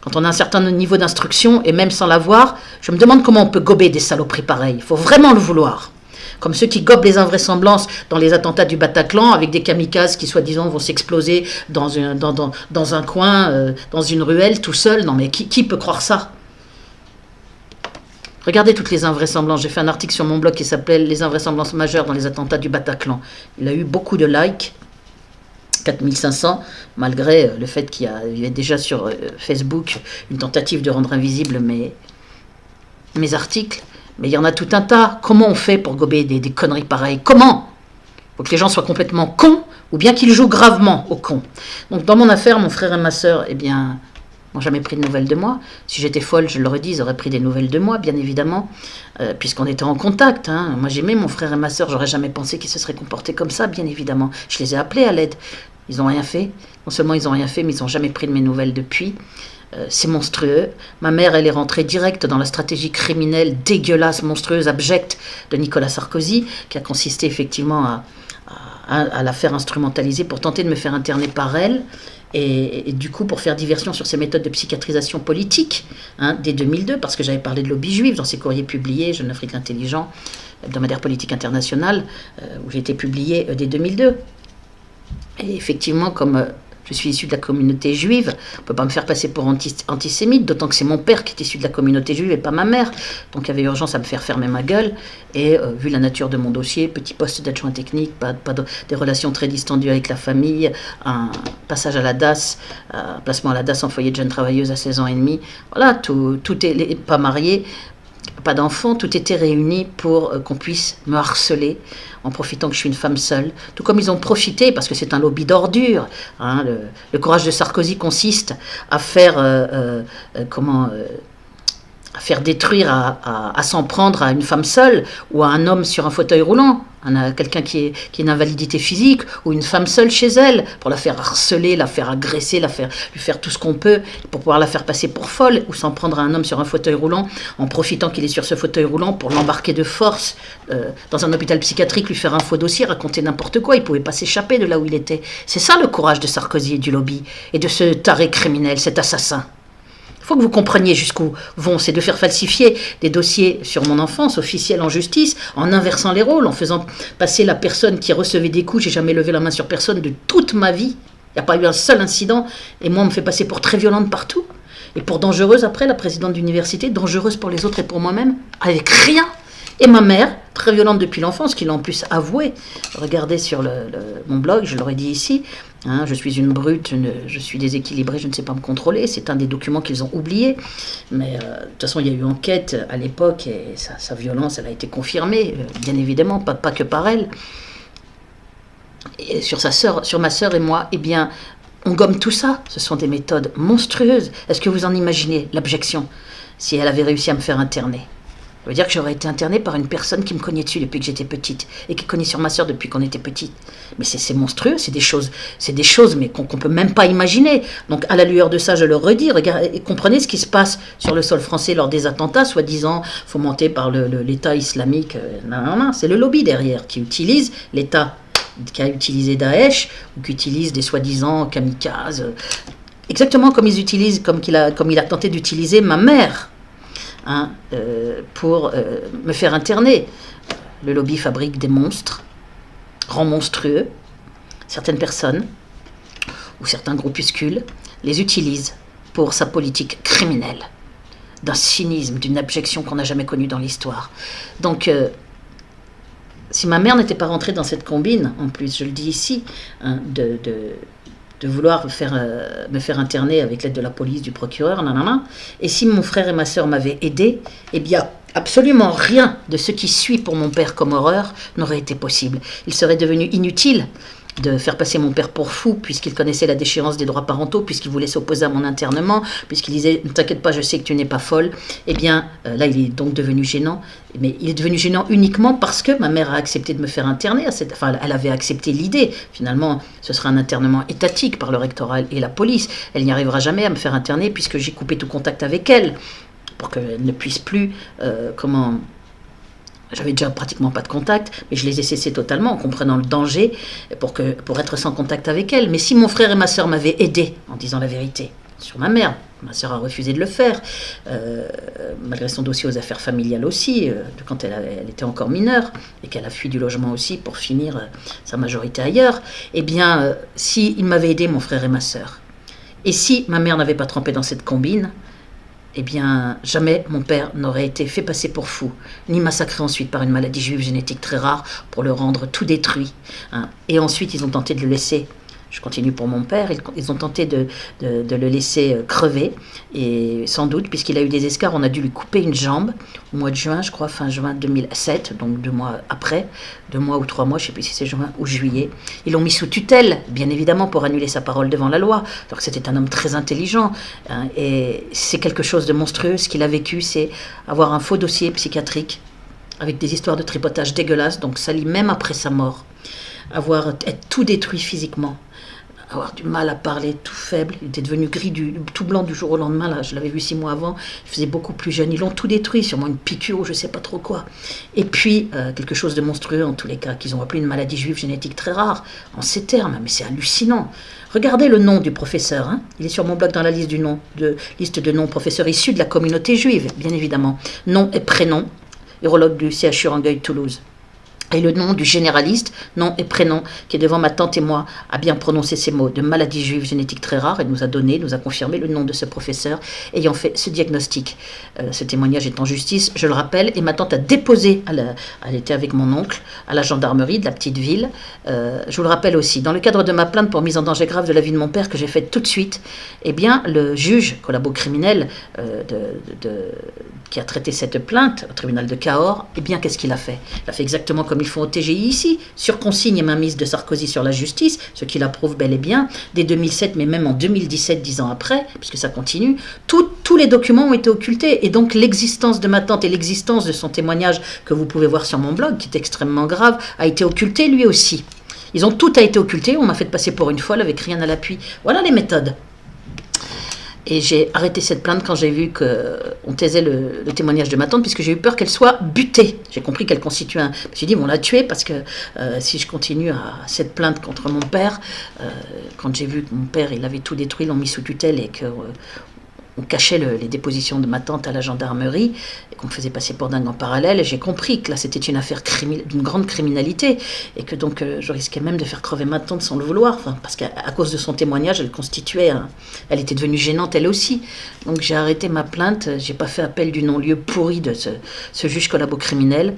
Quand on a un certain niveau d'instruction, et même sans l'avoir, je me demande comment on peut gober des saloperies pareilles. Il faut vraiment le vouloir. Comme ceux qui gobent les invraisemblances dans les attentats du Bataclan, avec des kamikazes qui, soi-disant, vont s'exploser dans un coin, dans une ruelle, tout seul. Non mais qui peut croire ça? Regardez toutes les invraisemblances. J'ai fait un article sur mon blog qui s'appelait « Les invraisemblances majeures dans les attentats du Bataclan ». Il a eu beaucoup de likes, 4500, malgré le fait qu'il y avait déjà sur Facebook une tentative de rendre invisibles mes articles. Mais il y en a tout un tas. Comment on fait pour gober des conneries pareilles? Comment? Il faut que les gens soient complètement cons, ou bien qu'ils jouent gravement aux cons. Donc dans mon affaire, mon frère et ma sœur, eh bien, n'ont jamais pris de nouvelles de moi. Si j'étais folle, je leur ai dit, ils auraient pris des nouvelles de moi, bien évidemment, puisqu'on était en contact. Hein. Moi, j'aimais mon frère et ma sœur, j'aurais jamais pensé qu'ils se seraient comportés comme ça, bien évidemment. Je les ai appelés à l'aide. Ils n'ont rien fait. Non seulement ils n'ont rien fait, mais ils n'ont jamais pris de mes nouvelles depuis. C'est monstrueux. Ma mère, elle est rentrée direct dans la stratégie criminelle, dégueulasse, monstrueuse, abjecte de Nicolas Sarkozy, qui a consisté effectivement à la faire instrumentaliser pour tenter de me faire interner par elle. Et du coup, pour faire diversion sur ces méthodes de psychiatrisation politique, hein, dès 2002, parce que j'avais parlé de lobby juif dans ces courriers publiés, Jeune Afrique Intelligent, hebdomadaire politique international, où j'ai été publié dès 2002. Et effectivement, comme je suis issu de la communauté juive, on ne peut pas me faire passer pour antisémite, d'autant que c'est mon père qui est issu de la communauté juive et pas ma mère. Donc il y avait urgence à me faire fermer ma gueule. Et vu la nature de mon dossier, petit poste d'adjoint technique, des relations très distendues avec la famille, un passage à la DAS, un placement à la DAS en foyer de jeune travailleuse à 16 ans et demi, voilà, tout est pas marié, pas d'enfant, tout était réuni pour qu'on puisse me harceler en profitant que je suis une femme seule. Tout comme ils ont profité, parce que c'est un lobby d'ordures. Hein, le courage de Sarkozy consiste à faire, à faire détruire, à s'en prendre à une femme seule ou à un homme sur un fauteuil roulant. Quelqu'un qui est une invalidité physique ou une femme seule chez elle, pour la faire harceler, la faire agresser, lui faire tout ce qu'on peut pour pouvoir la faire passer pour folle, ou s'en prendre à un homme sur un fauteuil roulant en profitant qu'il est sur ce fauteuil roulant pour l'embarquer de force dans un hôpital psychiatrique, lui faire un faux dossier, raconter n'importe quoi. Il ne pouvait pas s'échapper de là où il était. C'est ça le courage de Sarkozy et du lobby et de ce taré criminel, cet assassin. Il faut que vous compreniez jusqu'où vont, c'est de faire falsifier des dossiers sur mon enfance officiels en justice, en inversant les rôles, en faisant passer la personne qui recevait des coups, j'ai jamais levé la main sur personne de toute ma vie, il n'y a pas eu un seul incident, et moi on me fait passer pour très violente partout, et pour dangereuse après, la présidente d'université, dangereuse pour les autres et pour moi-même, avec rien. Et ma mère, très violente depuis l'enfance, qu'il en puisse avouer. Regardez sur mon blog, je l'aurais dit ici, hein, je suis une brute, je suis déséquilibrée, je ne sais pas me contrôler. C'est un des documents qu'ils ont oublié. Mais de toute façon, il y a eu enquête à l'époque et sa violence, elle a été confirmée, bien évidemment, pas que par elle. Et sur ma sœur et moi, eh bien, on gomme tout ça. Ce sont des méthodes monstrueuses. Est-ce que vous en imaginez l'abjection si elle avait réussi à me faire interner? Ça veut dire que j'aurais été internée par une personne qui me cognait dessus depuis que j'étais petite et qui cognait sur ma sœur depuis qu'on était petite. Mais c'est monstrueux, c'est des choses mais qu'on peut même pas imaginer. Donc à la lueur de ça, je le redis, regardez, comprenez ce qui se passe sur le sol français lors des attentats, soi-disant fomentés par l'État islamique. Non, c'est le lobby derrière qui utilise l'État, qui a utilisé Daesh ou qui utilise des soi-disant kamikazes, exactement comme il a tenté d'utiliser ma mère. Hein, pour me faire interner. Le lobby fabrique des monstres, rend monstrueux. Certaines personnes ou certains groupuscules les utilisent pour sa politique criminelle, d'un cynisme, d'une abjection qu'on n'a jamais connue dans l'histoire. Donc, si ma mère n'était pas rentrée dans cette combine, en plus, je le dis ici, hein, de vouloir me faire interner avec l'aide de la police, du procureur, nanana. Et si mon frère et ma sœur m'avaient aidé, eh bien, absolument rien de ce qui suit pour mon père comme horreur n'aurait été possible. Il serait devenu inutile de faire passer mon père pour fou, puisqu'il connaissait la déchéance des droits parentaux, puisqu'il voulait s'opposer à mon internement, puisqu'il disait « ne t'inquiète pas, je sais que tu n'es pas folle », eh bien, là, il est donc devenu gênant. Mais il est devenu gênant uniquement parce que ma mère a accepté de me faire interner. Enfin, elle avait accepté l'idée. Finalement, ce sera un internement étatique par le rectorat et la police. Elle n'y arrivera jamais à me faire interner, puisque j'ai coupé tout contact avec elle, pour qu'elle ne puisse plus, J'avais déjà pratiquement pas de contact, mais je les ai cessés totalement en comprenant le danger pour être sans contact avec elle. Mais si mon frère et ma sœur m'avaient aidé en disant la vérité sur ma mère, ma sœur a refusé de le faire, malgré son dossier aux affaires familiales aussi, quand elle était encore mineure, et qu'elle a fui du logement aussi pour finir sa majorité ailleurs, eh bien, s'ils m'avaient aidé, mon frère et ma sœur, et si ma mère n'avait pas trempé dans cette combine, eh bien, jamais mon père n'aurait été fait passer pour fou, ni massacré ensuite par une maladie juive génétique très rare pour le rendre tout détruit. Hein. Et ensuite, ils ont tenté de le laisser, je continue pour mon père, ils ont tenté de le laisser crever, et sans doute, puisqu'il a eu des escarres, on a dû lui couper une jambe au mois de juin, je crois, fin juin 2007, donc 2 mois après, 2 mois ou 3 mois, je ne sais plus si c'est juin ou juillet. Ils l'ont mis sous tutelle, bien évidemment, pour annuler sa parole devant la loi. Donc c'était un homme très intelligent, hein, et c'est quelque chose de monstrueux. Ce qu'il a vécu, c'est avoir un faux dossier psychiatrique, avec des histoires de tripotage dégueulasses, donc sali même après sa mort. Être tout détruit physiquement, avoir du mal à parler, tout faible. Il était devenu gris, tout blanc du jour au lendemain. Là, je l'avais vu 6 mois avant. Il faisait beaucoup plus jeune. Ils l'ont tout détruit, sûrement une piqûre ou je ne sais pas trop quoi. Et puis, quelque chose de monstrueux en tous les cas, qu'ils ont appelé une maladie juive génétique très rare, en ces termes. Mais c'est hallucinant. Regardez le nom du professeur. Hein. Il est sur mon blog dans la liste de noms professeurs issus de la communauté juive, bien évidemment. Nom et prénom, urologue du CHU Rangueil Toulouse. Et le nom du généraliste, nom et prénom, qui est devant ma tante et moi, a bien prononcé ces mots de maladie juive génétique très rare et nous a confirmé le nom de ce professeur ayant fait ce diagnostic. Ce témoignage est en justice, je le rappelle, et ma tante a déposé, elle était avec mon oncle, à la gendarmerie de la petite ville. Je vous le rappelle aussi, dans le cadre de ma plainte pour mise en danger grave de la vie de mon père que j'ai faite tout de suite, eh bien, le juge collabo-criminel qui a traité cette plainte au tribunal de Cahors, eh bien, qu'est-ce qu'il a fait? Il a fait exactement comme ils font au TGI ici, sur consigne et mainmise de Sarkozy sur la justice, ce qui l'approuve bel et bien, dès 2007, mais même en 2017, 10 ans après, puisque ça continue, tous les documents ont été occultés, et donc l'existence de ma tante et l'existence de son témoignage, que vous pouvez voir sur mon blog, qui est extrêmement grave, a été occulté lui aussi. Tout a été occulté, on m'a fait passer pour une folle avec rien à l'appui. Voilà les méthodes. Et j'ai arrêté cette plainte quand j'ai vu qu'on taisait le témoignage de ma tante, puisque j'ai eu peur qu'elle soit butée. J'ai compris qu'elle constitue Je me suis dit, on l'a tuée, parce que si je continue à cette plainte contre mon père, quand j'ai vu que mon père, il avait tout détruit, l'ont mis sous tutelle, et qu'on cachait les dépositions de ma tante à la gendarmerie, et qu'on me faisait passer pour dingue en parallèle, et j'ai compris que là, c'était une affaire d'une grande criminalité, et que donc je risquais même de faire crever ma tante sans le vouloir, parce qu'à cause de son témoignage, elle était devenue gênante elle aussi. Donc j'ai arrêté ma plainte, j'ai pas fait appel du non-lieu pourri de ce juge collabo-criminel.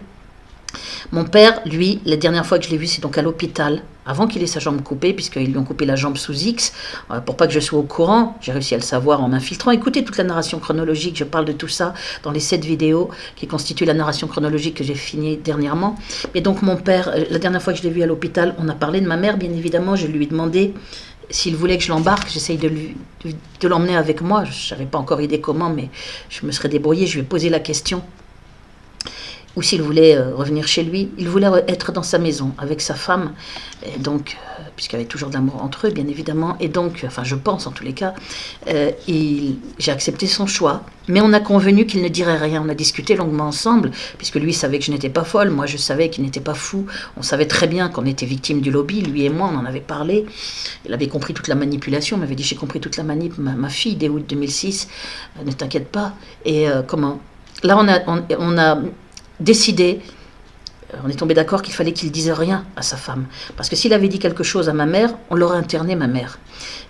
Mon père, lui, la dernière fois que je l'ai vu, c'est donc à l'hôpital, avant qu'il ait sa jambe coupée, puisqu'ils lui ont coupé la jambe sous X, pour pas que je sois au courant. J'ai réussi à le savoir en m'infiltrant. Écoutez toute la narration chronologique, je parle de tout ça dans les 7 vidéos qui constituent la narration chronologique que j'ai finie dernièrement. Et donc mon père, la dernière fois que je l'ai vu à l'hôpital, on a parlé de ma mère, bien évidemment. Je lui ai demandé s'il voulait que je l'embarque. J'essaye de l'emmener avec moi. Je n'avais pas encore idée comment, mais je me serais débrouillée. Je lui ai posé la question. Ou s'il voulait revenir chez lui, il voulait être dans sa maison avec sa femme, et donc, puisqu'il y avait toujours de l'amour entre eux, bien évidemment, et donc, enfin je pense en tous les cas, j'ai accepté son choix, mais on a convenu qu'il ne dirait rien, on a discuté longuement ensemble, puisque lui savait que je n'étais pas folle, moi je savais qu'il n'était pas fou, on savait très bien qu'on était victime du lobby, lui et moi on en avait parlé, il avait compris toute la manipulation, il m'avait dit j'ai compris toute la manip, ma fille dès août 2006, ne t'inquiète pas, et là on a décidé, on est tombé d'accord qu'il fallait qu'il dise rien à sa femme. Parce que s'il avait dit quelque chose à ma mère, on l'aurait interné, ma mère.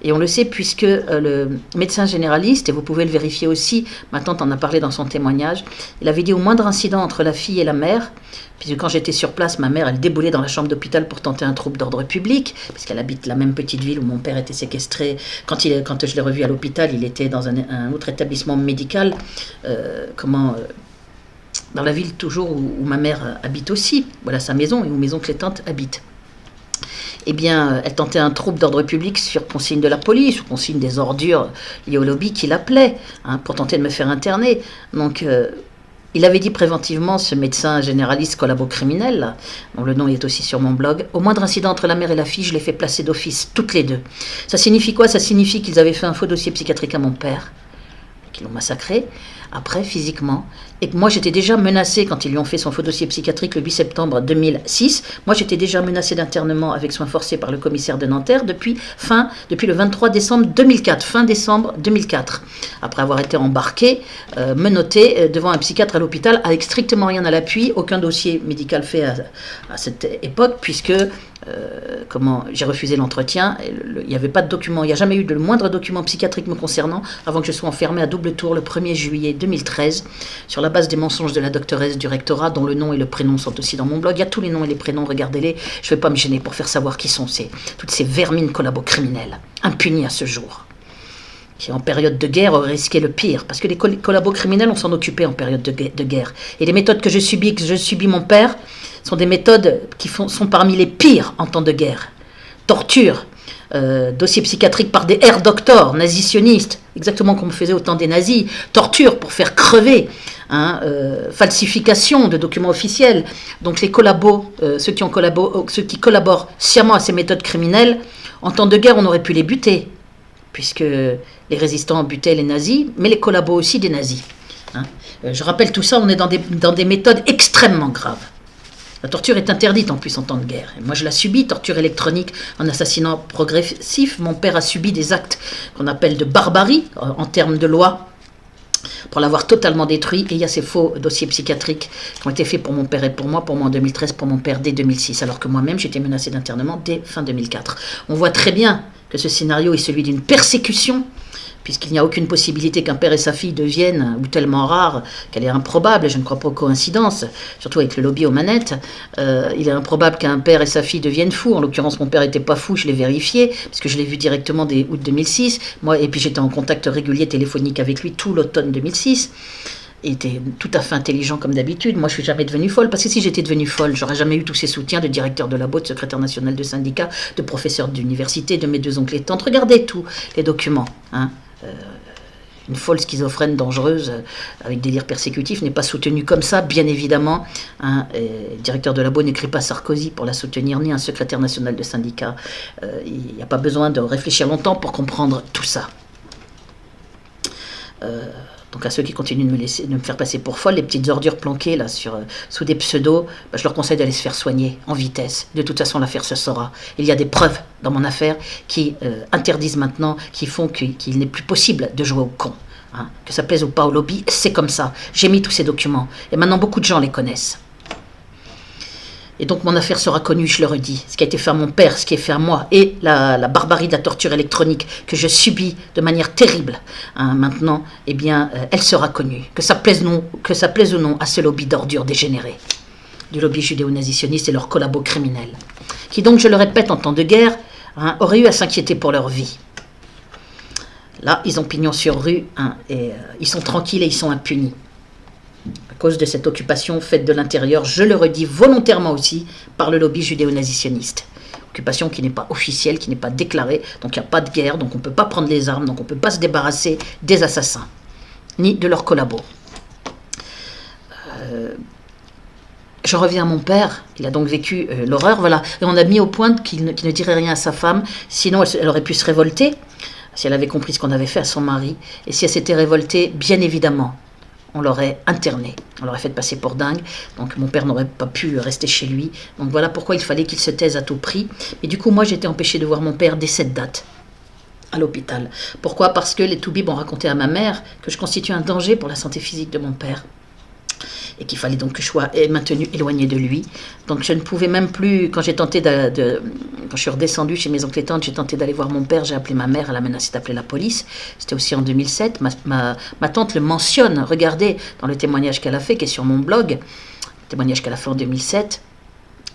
Et on le sait puisque le médecin généraliste, et vous pouvez le vérifier aussi, ma tante en a parlé dans son témoignage, il avait dit au moindre incident entre la fille et la mère, puisque quand j'étais sur place, ma mère, elle déboulait dans la chambre d'hôpital pour tenter un trouble d'ordre public, puisqu'elle habite la même petite ville où mon père était séquestré. Quand je l'ai revu à l'hôpital, il était dans un autre établissement médical, dans la ville toujours où ma mère habite aussi, voilà sa maison, et où mes oncles et tantes habitent. eh bien, elle tentait un trouble d'ordre public sur consigne de la police, ou consigne des ordures liées au lobby qui l'appelait, hein, pour tenter de me faire interner. Donc, il avait dit préventivement, ce médecin généraliste collabo-criminel, là, dont le nom est aussi sur mon blog, au moindre incident entre la mère et la fille, je les fais placer d'office, toutes les deux. Ça signifie quoi? Ça signifie qu'ils avaient fait un faux dossier psychiatrique à mon père, qu'ils l'ont massacré, après, physiquement. Et que moi, j'étais déjà menacée, quand ils lui ont fait son faux dossier psychiatrique le 8 septembre 2006, moi, j'étais déjà menacée d'internement avec soins forcés par le commissaire de Nanterre depuis le 23 décembre 2004, fin décembre 2004, après avoir été embarquée, menottée devant un psychiatre à l'hôpital, avec strictement rien à l'appui, aucun dossier médical fait à cette époque, puisque j'ai refusé l'entretien, il n'y avait pas de document, il n'y a jamais eu de moindre document psychiatrique me concernant avant que je sois enfermée à double tour le 1er juillet 2013 sur la base des mensonges de la doctoresse du rectorat, dont le nom et le prénom sont aussi dans mon blog. Il y a tous les noms et les prénoms, regardez-les. Je ne vais pas me gêner pour faire savoir qui sont toutes ces vermines collabo-criminelles, impunies à ce jour, qui en période de guerre auraient risqué le pire, parce que les collabo-criminels, on s'en occupait en période de guerre. Et les méthodes que je subis mon père, sont des méthodes qui sont parmi les pires en temps de guerre. Torture, dossier psychiatrique par des air doctors, nazisionistes, exactement comme on faisait au temps des nazis, torture pour faire crever, hein, falsification de documents officiels. Donc les collabos, ceux qui collaborent sciemment à ces méthodes criminelles, en temps de guerre, on aurait pu les buter, puisque les résistants butaient les nazis, mais les collabos aussi des nazis. Hein. Je rappelle tout ça, on est dans des méthodes extrêmement graves. La torture est interdite en plus en temps de guerre. Et moi je la subis, torture électronique en assassinat progressif. Mon père a subi des actes qu'on appelle de barbarie en termes de loi pour l'avoir totalement détruit. Et il y a ces faux dossiers psychiatriques qui ont été faits pour mon père et pour moi en 2013, pour mon père dès 2006. Alors que moi-même j'étais menacée d'internement dès fin 2004. On voit très bien que ce scénario est celui d'une persécution, puisqu'il n'y a aucune possibilité qu'un père et sa fille deviennent, ou tellement rares, qu'elle est improbable, et je ne crois pas aux coïncidences, surtout avec le lobby aux manettes, il est improbable qu'un père et sa fille deviennent fous. En l'occurrence, mon père n'était pas fou, je l'ai vérifié, parce que je l'ai vu directement dès août 2006, et puis j'étais en contact régulier téléphonique avec lui tout l'automne 2006. Il était tout à fait intelligent comme d'habitude. Moi, je suis jamais devenue folle, parce que si j'étais devenue folle, j'aurais jamais eu tous ces soutiens de directeur de labo, de secrétaire national de syndicat, de professeur d'université, de mes 2 oncles et tantes. Regardez tous les documents, hein. Une folle schizophrène dangereuse avec délire persécutif n'est pas soutenue comme ça, bien évidemment. Un directeur de labo n'écrit pas Sarkozy pour la soutenir, ni un secrétaire national de syndicat. Il n'y a pas besoin de réfléchir longtemps pour comprendre tout ça. Donc à ceux qui continuent de me faire passer pour folle, les petites ordures planquées là sous des pseudos, je leur conseille d'aller se faire soigner en vitesse. De toute façon, l'affaire se saura. Il y a des preuves dans mon affaire qui interdisent maintenant, qui font qu'il n'est plus possible de jouer au con. Hein. Que ça plaise ou pas au lobby, c'est comme ça. J'ai mis tous ces documents. Et maintenant, beaucoup de gens les connaissent. Et donc mon affaire sera connue, je le redis. Ce qui a été fait à mon père, ce qui est fait à moi, et la barbarie de la torture électronique que je subis de manière terrible, hein, maintenant, eh bien, elle sera connue. Que ça plaise ou non à ce lobby d'ordures dégénéré, du lobby judéo-nazitionniste et leurs collabos criminels, qui donc, je le répète, en temps de guerre, hein, auraient eu à s'inquiéter pour leur vie. Là, ils ont pignon sur rue, hein, et ils sont tranquilles et ils sont impunis. À cause de cette occupation faite de l'intérieur, je le redis volontairement aussi, par le lobby judéo-nazitionniste. Occupation qui n'est pas officielle, qui n'est pas déclarée, donc il n'y a pas de guerre, donc on ne peut pas prendre les armes, donc on ne peut pas se débarrasser des assassins, ni de leurs collabos. Je reviens à mon père, il a donc vécu l'horreur, voilà, et on a mis au point qu'il ne dirait rien à sa femme, sinon elle aurait pu se révolter, si elle avait compris ce qu'on avait fait à son mari, et si elle s'était révoltée, bien évidemment, on l'aurait interné, on l'aurait fait passer pour dingue, donc mon père n'aurait pas pu rester chez lui, donc voilà pourquoi il fallait qu'il se taise à tout prix, et du coup moi j'étais empêchée de voir mon père dès cette date, à l'hôpital. Pourquoi? Parce que les toubibs ont raconté à ma mère que je constituais un danger pour la santé physique de mon père, et qu'il fallait donc que je sois maintenue éloignée de lui. Donc je ne pouvais même plus, quand j'ai tenté quand je suis redescendue chez mes oncles et tantes, j'ai tenté d'aller voir mon père, j'ai appelé ma mère, elle a menacé d'appeler la police. C'était aussi en 2007. Ma tante le mentionne, regardez, dans le témoignage qu'elle a fait, qui est sur mon blog, témoignage qu'elle a fait en 2007.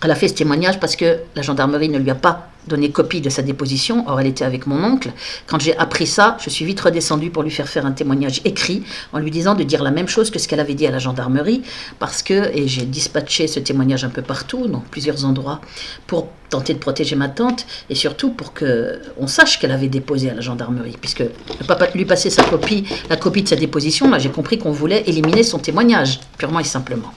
Elle a fait ce témoignage parce que la gendarmerie ne lui a pas donné copie de sa déposition. Or, elle était avec mon oncle. Quand j'ai appris ça, je suis vite redescendue pour lui faire un témoignage écrit en lui disant de dire la même chose que ce qu'elle avait dit à la gendarmerie parce que, et j'ai dispatché ce témoignage un peu partout, dans plusieurs endroits, pour tenter de protéger ma tante et surtout pour qu'on sache qu'elle avait déposé à la gendarmerie. Puisque ne pas lui passer la copie de sa déposition, là j'ai compris qu'on voulait éliminer son témoignage, purement et simplement.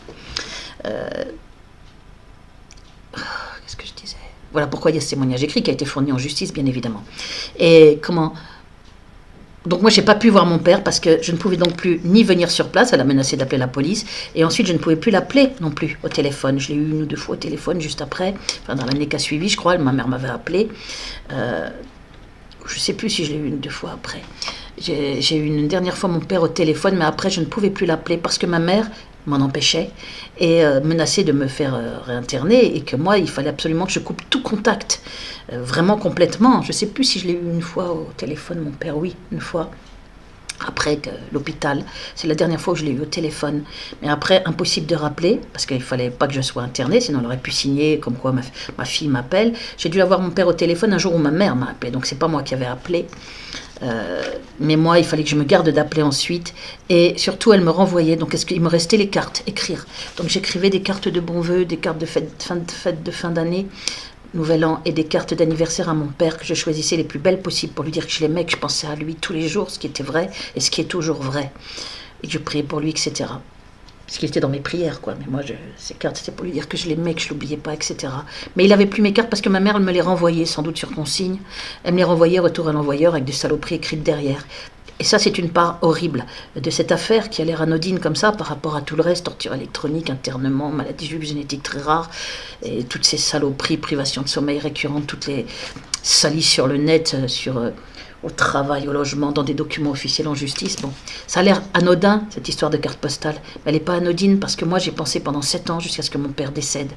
Qu'est-ce que je disais? Voilà pourquoi il y a ce témoignage écrit qui a été fourni en justice, bien évidemment. Et comment... Donc moi, j'ai pas pu voir mon père parce que je ne pouvais donc plus ni venir sur place, elle a menacé d'appeler la police, et ensuite je ne pouvais plus l'appeler non plus au téléphone. Je l'ai eu 1 ou 2 fois au téléphone juste après, enfin dans l'année qui a suivi, je crois, ma mère m'avait appelé. Je sais plus si je l'ai eu 1 ou 2 fois après. J'ai eu une dernière fois mon père au téléphone, mais après je ne pouvais plus l'appeler parce que ma mère m'en empêchait et menaçait de me faire réinterner et que moi, il fallait absolument que je coupe tout contact, vraiment complètement. Je ne sais plus si je l'ai eu 1 fois au téléphone, mon père, oui, 1 fois. Après l'hôpital, c'est la dernière fois que je l'ai eu au téléphone. Mais après, impossible de rappeler, parce qu'il ne fallait pas que je sois internée, sinon elle aurait pu signer comme quoi ma fille m'appelle. J'ai dû avoir mon père au téléphone un jour où ma mère m'a appelé, donc c'est pas moi qui avais appelé. Mais moi, il fallait que je me garde d'appeler ensuite. Et surtout, elle me renvoyait. Donc, il me restait les cartes, écrire. Donc, j'écrivais des cartes de bons vœux, des cartes de fête de fin d'année, Nouvel An, et des cartes d'anniversaire à mon père que je choisissais les plus belles possibles pour lui dire que je l'aimais, que je pensais à lui tous les jours, ce qui était vrai et ce qui est toujours vrai. Et que je priais pour lui, etc. Parce qu'il était dans mes prières, quoi. Mais moi, ces cartes, c'était pour lui dire que je l'aimais, que je l'oubliais pas, etc. Mais il n'avait plus mes cartes parce que ma mère, elle me les renvoyait, sans doute sur consigne. Elle me les renvoyait retour à l'envoyeur avec des saloperies écrites derrière. Et ça, c'est une part horrible de cette affaire qui a l'air anodine comme ça par rapport à tout le reste, torture électronique, internement, maladie juive génétique très rare, et toutes ces saloperies, privations de sommeil récurrentes, toutes les salies sur le net, au travail, au logement, dans des documents officiels en justice. Bon, ça a l'air anodin, cette histoire de carte postale, mais elle n'est pas anodine parce que moi, j'ai pensé pendant 7 ans jusqu'à ce que mon père décède.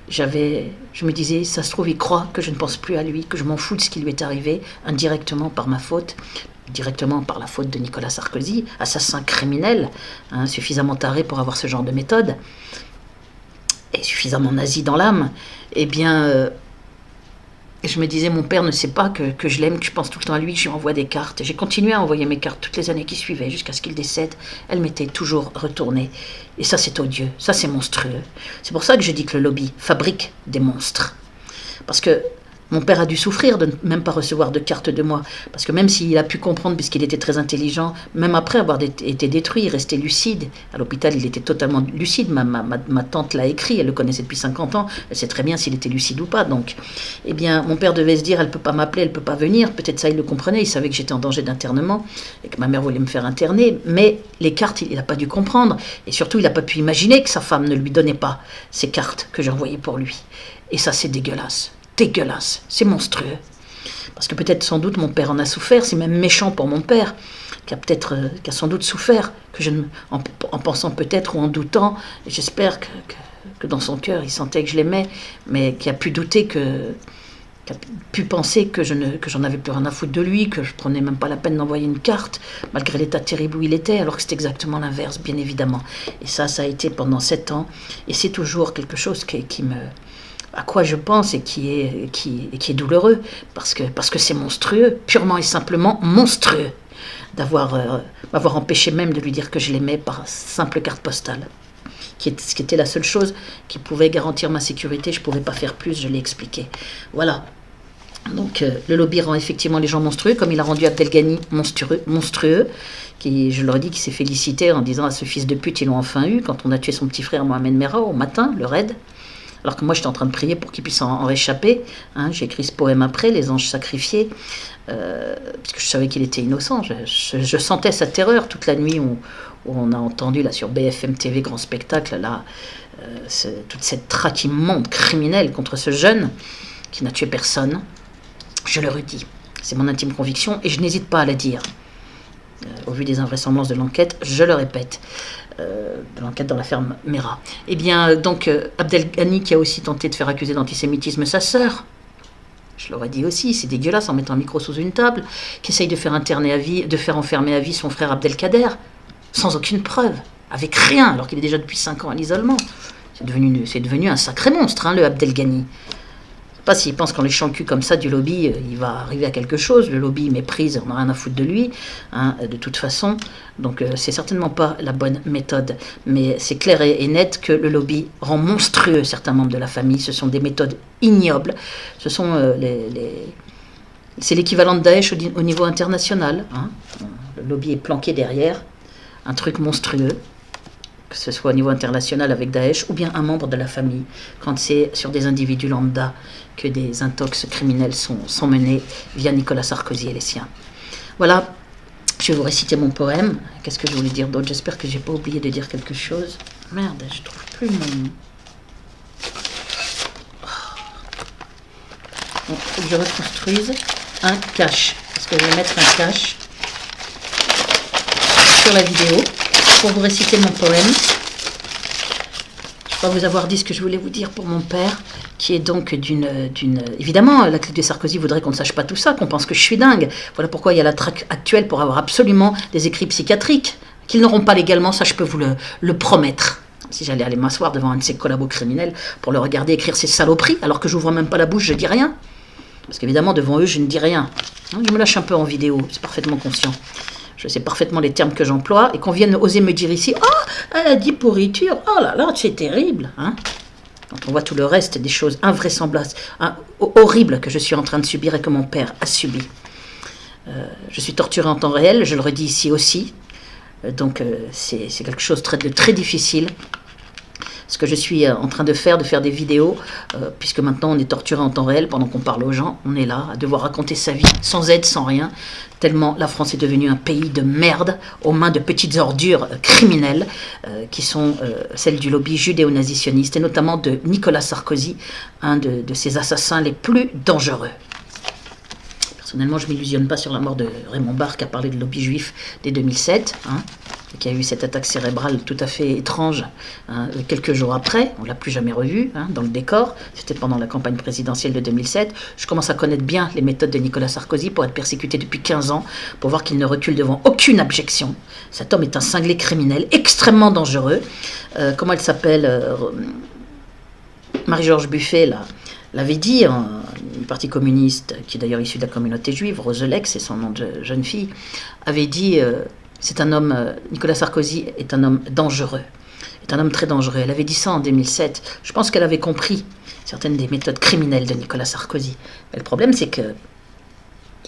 Je me disais, ça se trouve, il croit que je ne pense plus à lui, que je m'en fous de ce qui lui est arrivé, indirectement par ma faute, directement par la faute de Nicolas Sarkozy, assassin criminel, hein, suffisamment taré pour avoir ce genre de méthode, et suffisamment nazi dans l'âme. Eh bien... je me disais, mon père ne sait pas que je l'aime, que je pense tout le temps à lui, que je lui envoie des cartes. J'ai continué à envoyer mes cartes toutes les années qui suivaient, jusqu'à ce qu'il décède. Elle m'était toujours retournée. Et ça, c'est odieux, ça, c'est monstrueux. C'est pour ça que je dis que le lobby fabrique des monstres. Parce que mon père a dû souffrir de ne même pas recevoir de carte de moi. Parce que même s'il a pu comprendre, puisqu'il était très intelligent, même après avoir été détruit, il restait lucide. À l'hôpital, il était totalement lucide. Ma tante l'a écrit, elle le connaissait depuis 50 ans. Elle sait très bien s'il était lucide ou pas. Donc, eh bien, mon père devait se dire, elle ne peut pas m'appeler, elle ne peut pas venir. Peut-être ça, il le comprenait. Il savait que j'étais en danger d'internement et que ma mère voulait me faire interner. Mais les cartes, il n'a pas dû comprendre. Et surtout, il n'a pas pu imaginer que sa femme ne lui donnait pas ces cartes que j'envoyais pour lui. Et ça, c'est dégueulasse. Dégueulasse, c'est monstrueux. Parce que peut-être sans doute mon père en a souffert, c'est même méchant pour mon père, qui a sans doute souffert, en pensant peut-être ou en doutant, et j'espère que dans son cœur il sentait que je l'aimais, mais qui a pu douter qui a pu penser que j'en avais plus rien à foutre de lui, que je prenais même pas la peine d'envoyer une carte, malgré l'état terrible où il était, alors que c'est exactement l'inverse, bien évidemment. Et ça a été pendant 7 ans, et c'est toujours quelque chose à quoi je pense et qui est douloureux, parce que c'est monstrueux, purement et simplement monstrueux, m'avoir empêché même de lui dire que je l'aimais par simple carte postale, ce qui était la seule chose qui pouvait garantir ma sécurité. Je ne pouvais pas faire plus, je l'ai expliqué. Voilà. Donc le lobby rend effectivement les gens monstrueux, comme il a rendu Abdelghani monstrueux, qui, je leur ai dit, qui s'est félicité en disant à ce fils de pute, ils l'ont enfin eu, quand on a tué son petit frère Mohamed Merah au matin, le raid. Alors que moi, j'étais en train de prier pour qu'il puisse en réchapper. Hein, j'ai écrit ce poème après, Les anges sacrifiés, puisque je savais qu'il était innocent. Je sentais sa terreur toute la nuit où on a entendu là, sur BFM TV, grand spectacle, là, toute cette traque immonde, criminelle contre ce jeune qui n'a tué personne. Je le redis, c'est mon intime conviction et je n'hésite pas à la dire. Au vu des invraisemblances de l'enquête, je le répète. De l'enquête dans l'affaire Merah. Eh bien, donc, Abdelghani qui a aussi tenté de faire accuser d'antisémitisme sa sœur, je l'aurais dit aussi, c'est dégueulasse en mettant un micro sous une table, qui essaye de faire enfermer à vie son frère Abdelkader, sans aucune preuve, avec rien, alors qu'il est déjà depuis 5 ans à l'isolement. C'est devenu un sacré monstre, hein, le Abdelghani. pas s'il pense qu'en léchant le cul comme ça du lobby, il va arriver à quelque chose. Le lobby méprise, on n'a rien à foutre de lui, hein, de toute façon. Donc c'est certainement pas la bonne méthode. Mais c'est clair et net que le lobby rend monstrueux certains membres de la famille. Ce sont des méthodes ignobles. Ce sont c'est l'équivalent de Daesh au niveau international. Hein. Le lobby est planqué derrière. Un truc monstrueux, que ce soit au niveau international avec Daesh ou bien un membre de la famille, quand c'est sur des individus lambda que des intox criminels sont menés via Nicolas Sarkozy et les siens. Voilà, je vais vous réciter mon poème. Qu'est-ce que je voulais dire d'autre? J'espère que j'ai pas oublié de dire quelque chose. Merde, je trouve plus mon... Bon, faut que je reconstruise un cache, parce que je vais mettre un cache sur la vidéo pour vous réciter mon poème. Je crois vous avoir dit ce que je voulais vous dire pour mon père, qui est donc Évidemment, la clique de Sarkozy voudrait qu'on ne sache pas tout ça, qu'on pense que je suis dingue. Voilà pourquoi il y a la traque actuelle pour avoir absolument des écrits psychiatriques, qu'ils n'auront pas légalement, ça je peux vous le promettre. Si j'allais aller m'asseoir devant un de ces collabos criminels pour le regarder écrire ses saloperies, alors que je n'ouvre même pas la bouche, je dis rien. Parce qu'évidemment, devant eux, je ne dis rien. Je me lâche un peu en vidéo, c'est parfaitement conscient. Je sais parfaitement les termes que j'emploie, et qu'on vienne oser me dire ici, « Ah, elle a dit pourriture, oh là là, c'est terrible hein !» Quand on voit tout le reste des choses invraisemblables, horribles que je suis en train de subir et que mon père a subi. Je suis torturé en temps réel, je le redis ici aussi, donc c'est quelque chose de très difficile. Ce que je suis en train de faire des vidéos, puisque maintenant on est torturé en temps réel pendant qu'on parle aux gens, on est là à devoir raconter sa vie sans aide, sans rien, tellement la France est devenue un pays de merde aux mains de petites ordures criminelles qui sont celles du lobby judéo-nazitionniste et notamment de Nicolas Sarkozy, un de ses assassins les plus dangereux. Personnellement, je ne m'illusionne pas sur la mort de Raymond Barre qui a parlé de lobby juif dès 2007, hein, et qui a eu cette attaque cérébrale tout à fait étrange quelques jours après. On ne l'a plus jamais revu dans le décor. C'était pendant la campagne présidentielle de 2007. Je commence à connaître bien les méthodes de Nicolas Sarkozy pour être persécuté depuis 15 ans, pour voir qu'il ne recule devant aucune abjection. Cet homme est un cinglé criminel extrêmement dangereux. Comment elle s'appelle Marie-Georges Buffet, là, l'avait dit, le Parti communiste, qui est d'ailleurs issu de la communauté juive, Roselec, c'est son nom de jeune fille, avait dit c'est un homme, Nicolas Sarkozy est un homme dangereux, est un homme très dangereux. Elle avait dit ça en 2007. Je pense qu'elle avait compris certaines des méthodes criminelles de Nicolas Sarkozy. Mais le problème, c'est que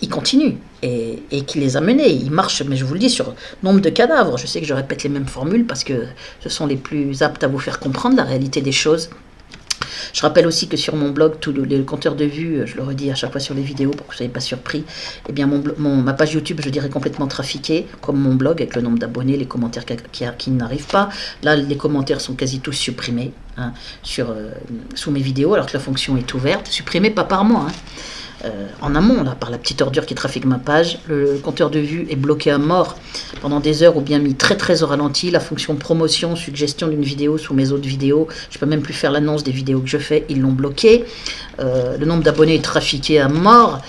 il continue et qu'il les a menés. Il marche, mais je vous le dis, sur nombre de cadavres. Je sais que je répète les mêmes formules parce que ce sont les plus aptes à vous faire comprendre la réalité des choses. Je rappelle aussi que sur mon blog, tous les compteurs de vues, je le redis à chaque fois sur les vidéos pour que vous ne soyez pas surpris, eh bien ma page YouTube, je dirais complètement trafiquée, comme mon blog, avec le nombre d'abonnés, les commentaires qui n'arrivent pas. Là, les commentaires sont quasi tous supprimés sous mes vidéos, alors que la fonction est ouverte. Supprimés pas par moi, en amont, là, par la petite ordure qui trafique ma page. Le compteur de vues est bloqué à mort pendant des heures ou bien mis très au ralenti. La fonction promotion, suggestion d'une vidéo sous mes autres vidéos, je peux même plus faire l'annonce des vidéos que je fais, ils l'ont bloqué. Le nombre d'abonnés est trafiqué à mort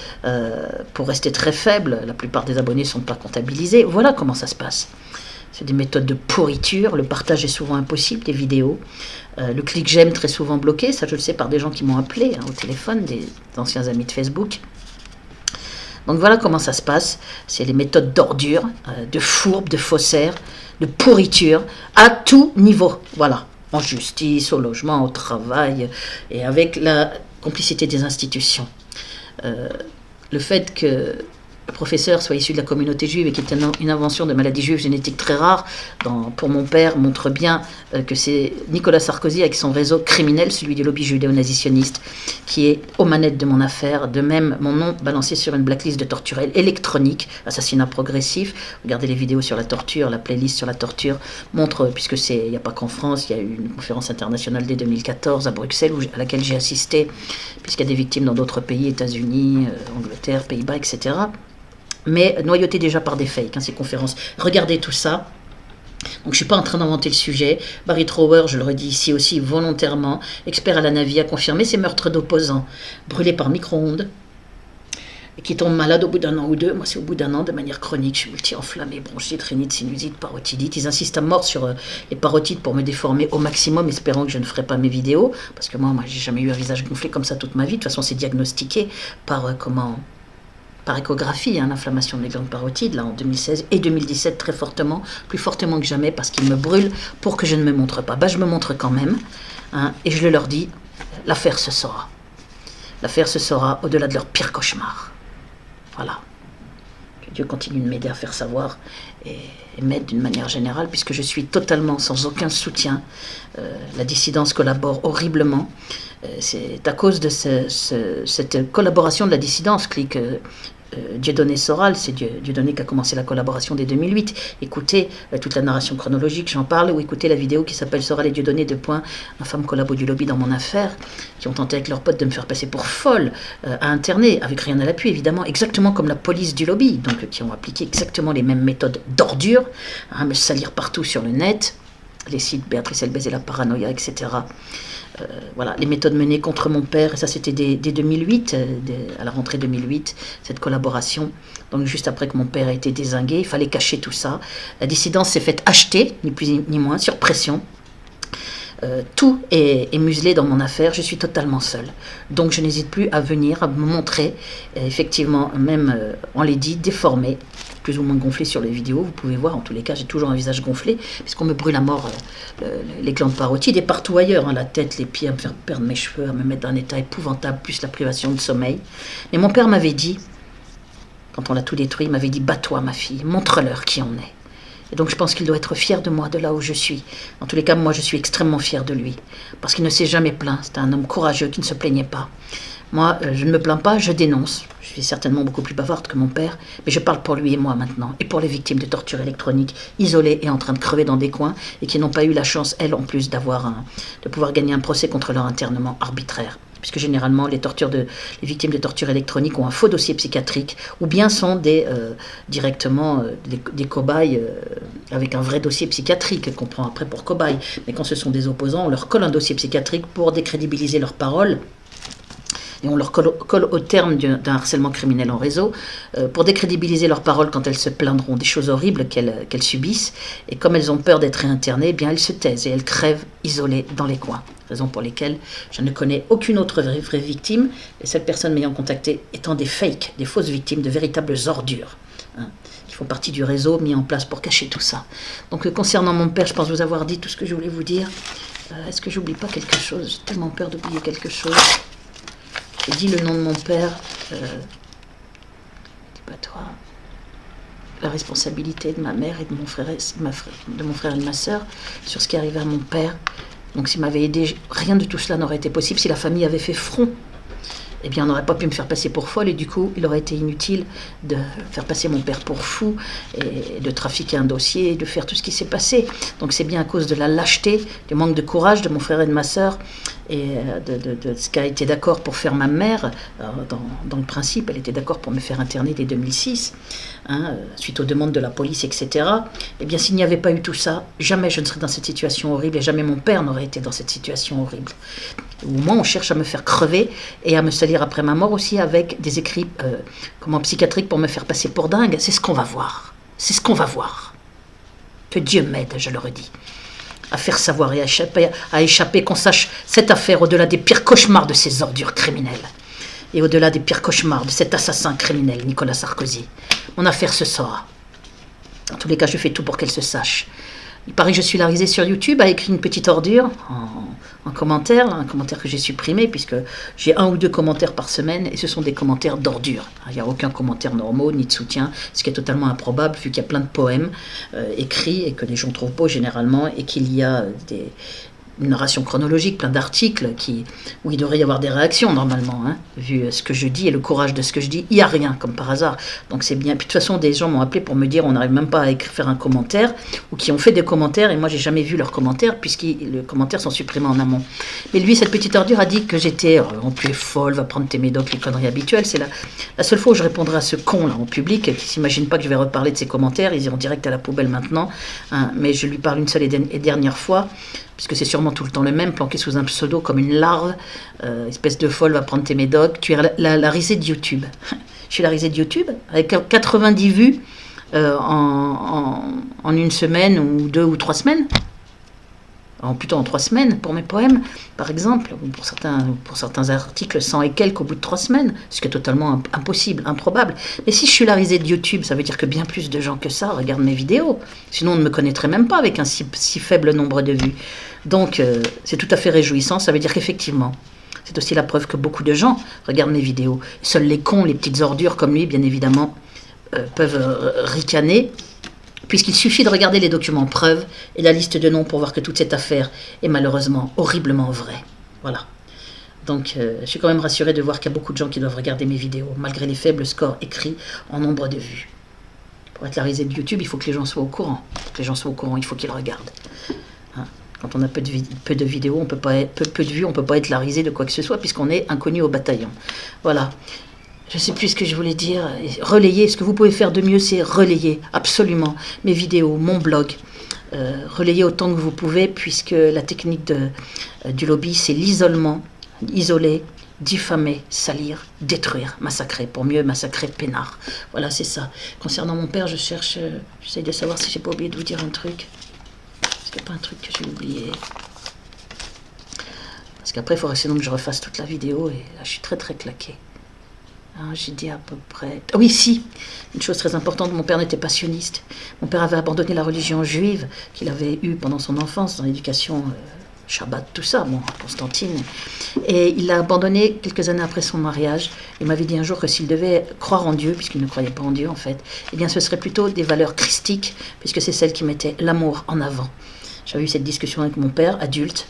pour rester très faible. La plupart des abonnés ne sont pas comptabilisés. Voilà comment ça se passe. C'est des méthodes de pourriture. Le partage est souvent impossible des vidéos. Le clic j'aime très souvent bloqué. Ça, je le sais par des gens qui m'ont appelé au téléphone, des anciens amis de Facebook. Donc voilà comment ça se passe. C'est les méthodes d'ordure, de fourbe, de faussaires, de pourriture, à tout niveau. Voilà. En justice, au logement, au travail, et avec la complicité des institutions. Le fait que le professeur soit issu de la communauté juive et qui est une invention de maladie juive génétique très rare, pour mon père, montre bien que c'est Nicolas Sarkozy avec son réseau criminel, celui du lobby judéo-nazitionniste, qui est aux manettes de mon affaire. De même, mon nom balancé sur une blacklist de torturels électronique, assassinat progressif. Regardez les vidéos sur la torture, la playlist sur la torture montre, puisque il n'y a pas qu'en France, il y a eu une conférence internationale dès 2014 à Bruxelles à laquelle j'ai assisté, puisqu'il y a des victimes dans d'autres pays, États-Unis, Angleterre, Pays-Bas, etc. Mais noyauté déjà par des fakes, ces conférences. Regardez tout ça. Donc je ne suis pas en train d'inventer le sujet. Barry Trower, je le redis ici aussi volontairement, expert à la Navy, a confirmé ces meurtres d'opposants brûlés par micro-ondes et qui tombent malades au bout d'un an ou deux. Moi, c'est au bout d'un an, de manière chronique. Je suis multi-enflammée, bronchite, rhinite, sinusite, parotidite. Ils insistent à mort sur les parotides pour me déformer au maximum, espérant que je ne ferai pas mes vidéos. Parce que moi j'ai jamais eu un visage gonflé comme ça toute ma vie. De toute façon, c'est diagnostiqué par par échographie, hein, l'inflammation des glandes parotides, là, en 2016 et 2017, très fortement, plus fortement que jamais, parce qu'ils me brûlent pour que je ne me montre pas. Bah, je me montre quand même, hein, et je leur dis, l'affaire se saura. L'affaire se saura au-delà de leur pire cauchemar. Voilà. Que Dieu continue de m'aider à faire savoir et m'aide d'une manière générale, puisque je suis totalement sans aucun soutien. La dissidence collabore horriblement. C'est à cause de cette collaboration de la dissidence, clique Dieudonné Soral, c'est Dieudonné qui a commencé la collaboration dès 2008. Écoutez toute la narration chronologique, j'en parle, ou écoutez la vidéo qui s'appelle Soral et Dieudonné, infâme collabo du lobby dans mon affaire, qui ont tenté avec leurs potes de me faire passer pour folle, à interner, avec rien à l'appui évidemment, exactement comme la police du lobby, donc qui ont appliqué exactement les mêmes méthodes d'ordure, hein, me salir partout sur le net, les sites Béatrice Elbez et la paranoïa, etc. Voilà, les méthodes menées contre mon père, et ça c'était dès 2008, à la rentrée 2008, cette collaboration. Donc juste après que mon père a été dézingué, il fallait cacher tout ça. La dissidence s'est faite acheter, ni plus ni moins, sur pression. Tout est muselé dans mon affaire, je suis totalement seule. Donc je n'hésite plus à venir, à me montrer, effectivement, même, on l'a dit, déformé, plus ou moins gonflé sur les vidéos. Vous pouvez voir, en tous les cas, j'ai toujours un visage gonflé, puisqu'on me brûle à mort les glandes parotides, et partout ailleurs, hein, la tête, les pieds, à me faire perdre mes cheveux, à me mettre dans un état épouvantable, plus la privation de sommeil. Mais mon père m'avait dit, quand on l'a tout détruit, il m'avait dit, bats-toi ma fille, montre-leur qui on est. Et donc je pense qu'il doit être fier de moi, de là où je suis. En tous les cas, moi je suis extrêmement fière de lui, parce qu'il ne s'est jamais plaint. C'était un homme courageux qui ne se plaignait pas. Moi, je ne me plains pas, je dénonce. Je suis certainement beaucoup plus bavarde que mon père, mais je parle pour lui et moi maintenant, et pour les victimes de torture électronique, isolées et en train de crever dans des coins, et qui n'ont pas eu la chance, elles, en plus, de pouvoir gagner un procès contre leur internement arbitraire. Puisque généralement, les victimes de torture électronique ont un faux dossier psychiatrique, ou bien sont directement des cobayes avec un vrai dossier psychiatrique, qu'on prend après pour cobayes. Mais quand ce sont des opposants, on leur colle un dossier psychiatrique pour décrédibiliser leurs paroles, et on leur colle au terme d'un harcèlement criminel en réseau, pour décrédibiliser leurs paroles quand elles se plaindront des choses horribles qu'elles subissent. Et comme elles ont peur d'être réinternées, eh bien elles se taisent et elles crèvent isolées dans les coins. Raison pour lesquelles je ne connais aucune autre vraie victime, les seules personnes m'ayant contacté étant des fakes, des fausses victimes, de véritables ordures, hein, qui font partie du réseau mis en place pour cacher tout ça. Donc concernant mon père, je pense vous avoir dit tout ce que je voulais vous dire. Est-ce que j'oublie pas quelque chose? J'ai tellement peur d'oublier quelque chose. J'ai dit le nom de mon père, dis pas toi, la responsabilité de ma mère et de mon frère et de ma sœur sur ce qui arrivait à mon père. Donc s'il m'avait aidé, rien de tout cela n'aurait été possible. Si la famille avait fait front, eh bien on n'aurait pas pu me faire passer pour folle, et du coup il aurait été inutile de faire passer mon père pour fou et de trafiquer un dossier et de faire tout ce qui s'est passé. Donc c'est bien à cause de la lâcheté, du manque de courage de mon frère et de ma sœur, et de ce qu'a été d'accord pour faire ma mère. Dans le principe, elle était d'accord pour me faire interner dès 2006, hein, suite aux demandes de la police, etc. Eh bien s'il n'y avait pas eu tout ça, jamais je ne serais dans cette situation horrible, et jamais mon père n'aurait été dans cette situation horrible. Au moins on cherche à me faire crever et à me salir après ma mort aussi avec des écrits psychiatriques pour me faire passer pour dingue. C'est ce qu'on va voir. C'est ce qu'on va voir. Que Dieu m'aide, je le redis, à faire savoir et à échapper, qu'on sache cette affaire au-delà des pires cauchemars de ces ordures criminelles. Et au-delà des pires cauchemars de cet assassin criminel, Nicolas Sarkozy. Mon affaire se saura. En tous les cas, je fais tout pour qu'elle se sache. Il paraît que je suis la risée sur YouTube, a écrit une petite ordure en commentaire, un commentaire que j'ai supprimé, puisque j'ai 1 ou 2 commentaires par semaine, et ce sont des commentaires d'ordure. Il n'y a aucun commentaire normaux, ni de soutien, ce qui est totalement improbable, vu qu'il y a plein de poèmes écrits, et que les gens trouvent beaux généralement, et qu'il y a une narration chronologique, plein d'articles où il devrait y avoir des réactions normalement, hein, vu ce que je dis et le courage de ce que je dis. Il n'y a rien, comme par hasard. Donc c'est bien. Puis de toute façon, des gens m'ont appelé pour me dire on n'arrive même pas à faire un commentaire, ou qui ont fait des commentaires, et moi j'ai jamais vu leurs commentaires, puisque les commentaires sont supprimés en amont. Mais lui, cette petite ordure, a dit que j'étais tu es folle, va prendre tes médocs, les conneries habituelles. C'est la seule fois où je répondrai à ce con là en public, qui s'imagine pas que je vais reparler de ses commentaires. Ils iront direct à la poubelle maintenant, hein, mais je lui parle une seule et dernière fois, puisque c'est sûrement tout le temps le même, planqué sous un pseudo comme une larve, espèce de folle, va prendre tes médocs. Tu es la risée de YouTube. Je suis la risée de YouTube, avec 90 vues en une semaine, ou 2 ou 3 semaines. Plutôt en 3 semaines pour mes poèmes, par exemple, ou pour certains articles, 100 et quelques au bout de 3 semaines, ce qui est totalement impossible, improbable. Mais si je suis la risée de YouTube, ça veut dire que bien plus de gens que ça regardent mes vidéos. Sinon, on ne me connaîtrait même pas avec un si faible nombre de vues. Donc, c'est tout à fait réjouissant. Ça veut dire qu'effectivement, c'est aussi la preuve que beaucoup de gens regardent mes vidéos. Seuls les cons, les petites ordures comme lui, bien évidemment, peuvent ricaner, puisqu'il suffit de regarder les documents preuves et la liste de noms pour voir que toute cette affaire est malheureusement horriblement vraie. Voilà. Donc, je suis quand même rassurée de voir qu'il y a beaucoup de gens qui doivent regarder mes vidéos, malgré les faibles scores écrits en nombre de vues. Pour être la risée de YouTube, il faut que les gens soient au courant. Pour que les gens soient au courant, il faut qu'ils regardent. Hein? Quand on a peu de vidéos, peu de vues, on ne peut pas être la risée de quoi que ce soit, puisqu'on est inconnu au bataillon. Voilà. Je ne sais plus ce que je voulais dire. Relayer, ce que vous pouvez faire de mieux, c'est relayer absolument mes vidéos, mon blog. Relayer autant que vous pouvez, puisque la technique du lobby, c'est l'isolement, isoler, diffamer, salir, détruire, massacrer, pour mieux massacrer peinard. Voilà, c'est ça. Concernant mon père, j'essaye de savoir si j'ai pas oublié de vous dire un truc. Est-ce qu'il n'y a pas un truc que j'ai oublié? Parce qu'après, il faudrait sinon que je refasse toute la vidéo, et là, je suis très très claquée. J'ai dit à peu près... Oui, si, une chose très importante, mon père n'était pas sioniste. Mon père avait abandonné la religion juive qu'il avait eue pendant son enfance, dans l'éducation, Shabbat, tout ça, bon, Constantine. Et il l'a abandonné quelques années après son mariage. Il m'avait dit un jour que s'il devait croire en Dieu, puisqu'il ne croyait pas en Dieu en fait, eh bien ce serait plutôt des valeurs christiques, puisque c'est celles qui mettaient l'amour en avant. J'avais eu cette discussion avec mon père, adulte,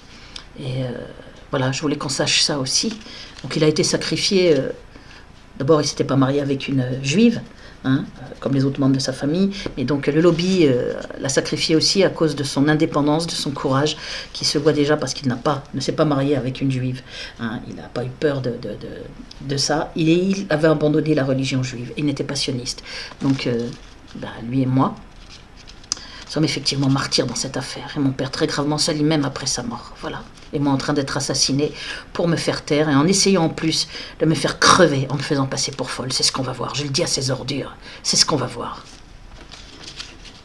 et voilà, je voulais qu'on sache ça aussi. Donc il a été sacrifié... D'abord, il ne s'était pas marié avec une juive, hein, comme les autres membres de sa famille, mais donc le lobby l'a sacrifié aussi à cause de son indépendance, de son courage, qui se voit déjà parce qu'il ne s'est pas marié avec une juive. Hein, il n'a pas eu peur de ça. Il avait abandonné la religion juive. Il n'était pas sioniste. Donc, lui et moi sommes effectivement martyrs dans cette affaire. Et mon père très gravement sali même après sa mort. Voilà. Et moi en train d'être assassiné pour me faire taire et en essayant en plus de me faire crever en me faisant passer pour folle. C'est ce qu'on va voir. Je le dis à ces ordures. C'est ce qu'on va voir.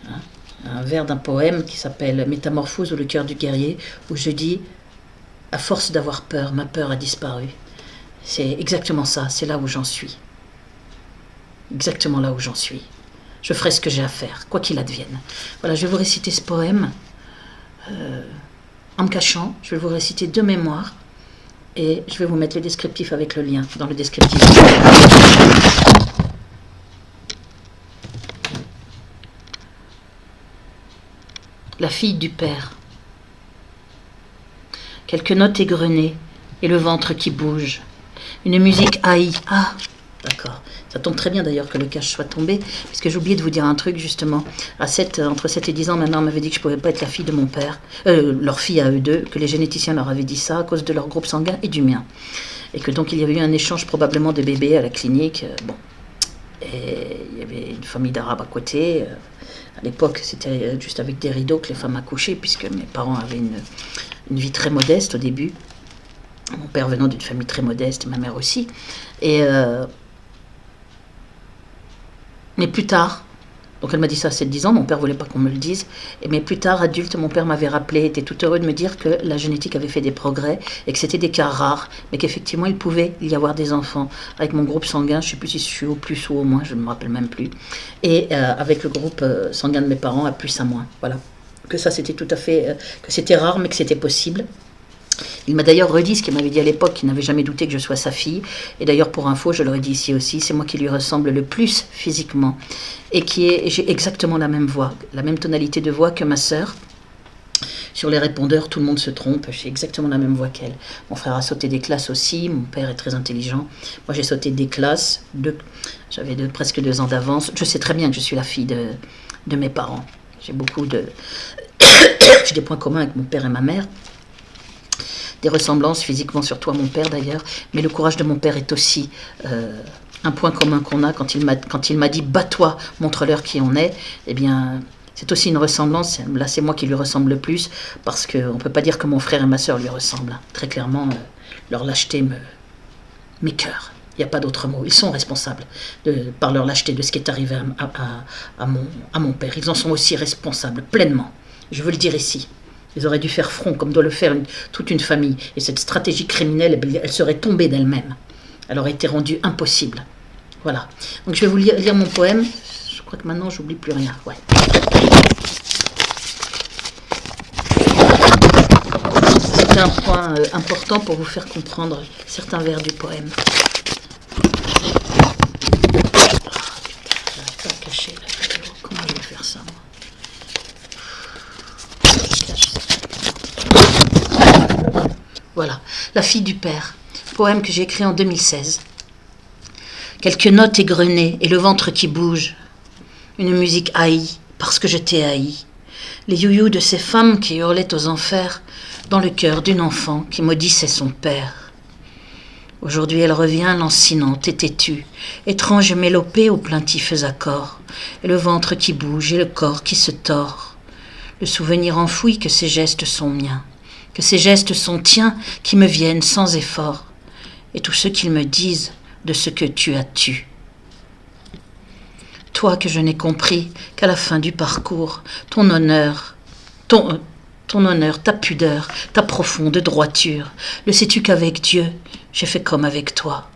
Hein? Un vers d'un poème qui s'appelle Métamorphose ou le cœur du guerrier, où je dis à force d'avoir peur, ma peur a disparu. C'est exactement ça. C'est là où j'en suis. Exactement là où j'en suis. Je ferai ce que j'ai à faire, quoi qu'il advienne. Voilà, je vais vous réciter ce poème en me cachant. Je vais vous réciter de mémoire et je vais vous mettre le descriptif avec le lien dans le descriptif. La fille du père. Quelques notes égrenées et le ventre qui bouge. Une musique haïe. Ah, d'accord. Ça tombe très bien d'ailleurs que le cache soit tombé, puisque j'ai oublié de vous dire un truc justement. Entre 7 et 10 ans, ma mère m'avait dit que je ne pouvais pas être la fille de mon père, leur fille à eux deux, que les généticiens leur avaient dit ça à cause de leur groupe sanguin et du mien. Et que donc il y avait eu un échange probablement de bébés à la clinique. Bon. Et il y avait une famille d'arabes à côté. À l'époque, c'était juste avec des rideaux que les femmes accouchaient, puisque mes parents avaient une vie très modeste au début. Mon père venant d'une famille très modeste, et ma mère aussi. Mais plus tard, donc elle m'a dit ça à 7-10 ans, mon père ne voulait pas qu'on me le dise, mais plus tard, adulte, mon père m'avait rappelé, était tout heureux de me dire que la génétique avait fait des progrès et que c'était des cas rares, mais qu'effectivement il pouvait y avoir des enfants avec mon groupe sanguin, je ne sais plus si je suis au plus ou au moins, je ne me rappelle même plus, et avec le groupe sanguin de mes parents à plus à moins, voilà. Que ça c'était tout à fait, que c'était rare mais que c'était possible. Il m'a d'ailleurs redit ce qu'il m'avait dit à l'époque, qu'il n'avait jamais douté que je sois sa fille. Et d'ailleurs, pour info, je le redis ici aussi, c'est moi qui lui ressemble le plus physiquement. Et j'ai exactement la même voix, la même tonalité de voix que ma sœur. Sur les répondeurs, tout le monde se trompe, j'ai exactement la même voix qu'elle. Mon frère a sauté des classes aussi, mon père est très intelligent. Moi, j'ai sauté des classes, j'avais presque 2 ans d'avance. Je sais très bien que je suis la fille de mes parents. J'ai j'ai des points communs avec mon père et ma mère. Des ressemblances physiquement, surtout à mon père d'ailleurs, mais le courage de mon père est aussi un point commun qu'on a quand il m'a dit « bats-toi, montre-leur qui on est », eh bien c'est aussi une ressemblance, là c'est moi qui lui ressemble le plus, parce qu'on ne peut pas dire que mon frère et ma sœur lui ressemblent, très clairement leur lâcheté m'écœure. Il n'y a pas d'autre mot. Ils sont responsables par leur lâcheté de ce qui est arrivé à mon père. Ils en sont aussi responsables, pleinement. Je veux le dire ici. Ils auraient dû faire front, comme doit le faire toute une famille. Et cette stratégie criminelle, elle serait tombée d'elle-même. Elle aurait été rendue impossible. Voilà. Donc je vais vous lire mon poème. Je crois que maintenant, j'oublie plus rien. Ouais. C'est un point important pour vous faire comprendre certains vers du poème. Caché, là. Comment je vais faire ça, moi? Voilà, La fille du père, poème que j'ai écrit en 2016. Quelques notes égrenées et le ventre qui bouge. Une musique haïe, parce que je t'ai haï. Les youyous de ces femmes qui hurlaient aux enfers dans le cœur d'une enfant qui maudissait son père. Aujourd'hui elle revient lancinante et têtue, étrange mélopée aux plaintifs accords, et le ventre qui bouge et le corps qui se tord. Le souvenir enfoui que ces gestes sont miens, que ces gestes sont tiens qui me viennent sans effort, et tout ce qu'ils me disent de ce que tu as tu. Toi que je n'ai compris qu'à la fin du parcours, ton honneur, ta pudeur, ta profonde droiture, le sais-tu qu'avec Dieu, j'ai fait comme avec toi,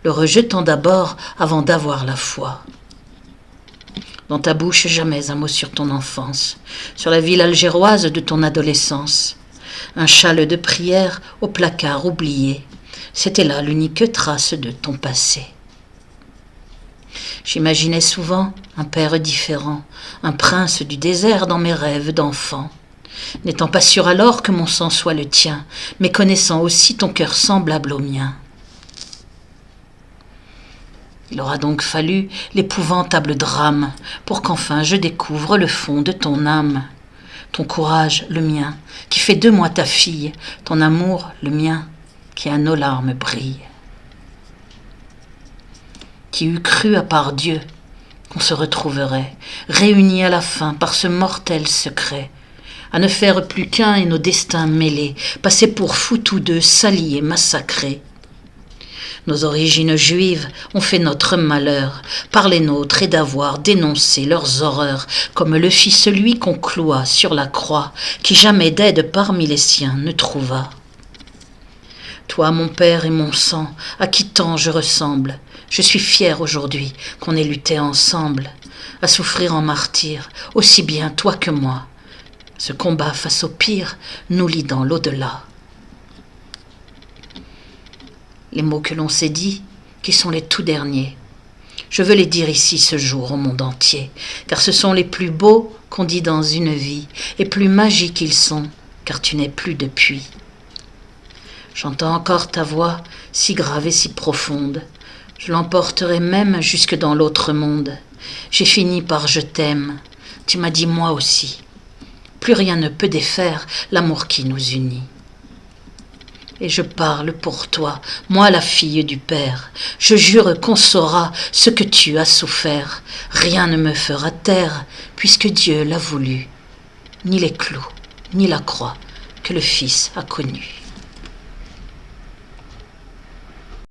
le rejetant d'abord avant d'avoir la foi. Dans ta bouche, jamais un mot sur ton enfance, sur la ville algéroise de ton adolescence. Un châle de prière au placard oublié, c'était là l'unique trace de ton passé. J'imaginais souvent un père différent, un prince du désert dans mes rêves d'enfant. N'étant pas sûr alors que mon sang soit le tien, mais connaissant aussi ton cœur semblable au mien. Il aura donc fallu l'épouvantable drame pour qu'enfin je découvre le fond de ton âme. Ton courage, le mien, qui fait de moi ta fille, ton amour, le mien, qui à nos larmes brille. Qui eût cru à part Dieu qu'on se retrouverait, réunis à la fin par ce mortel secret, à ne faire plus qu'un et nos destins mêlés, passer pour fous tous deux, salis et massacrés. Nos origines juives ont fait notre malheur, par les nôtres et d'avoir dénoncé leurs horreurs, comme le fit celui qu'on cloua sur la croix, qui jamais d'aide parmi les siens ne trouva. Toi, mon père et mon sang, à qui tant je ressemble, je suis fier aujourd'hui qu'on ait lutté ensemble, à souffrir en martyr, aussi bien toi que moi. Ce combat face au pire nous lie dans l'au-delà. Les mots que l'on s'est dit, qui sont les tout derniers, je veux les dire ici ce jour au monde entier, car ce sont les plus beaux qu'on dit dans une vie, et plus magiques ils sont, car tu n'es plus depuis. J'entends encore ta voix, si grave et si profonde, je l'emporterai même jusque dans l'autre monde. J'ai fini par je t'aime, tu m'as dit moi aussi. Plus rien ne peut défaire l'amour qui nous unit. Et je parle pour toi, moi la fille du Père. Je jure qu'on saura ce que tu as souffert. Rien ne me fera taire, puisque Dieu l'a voulu. Ni les clous, ni la croix que le Fils a connue.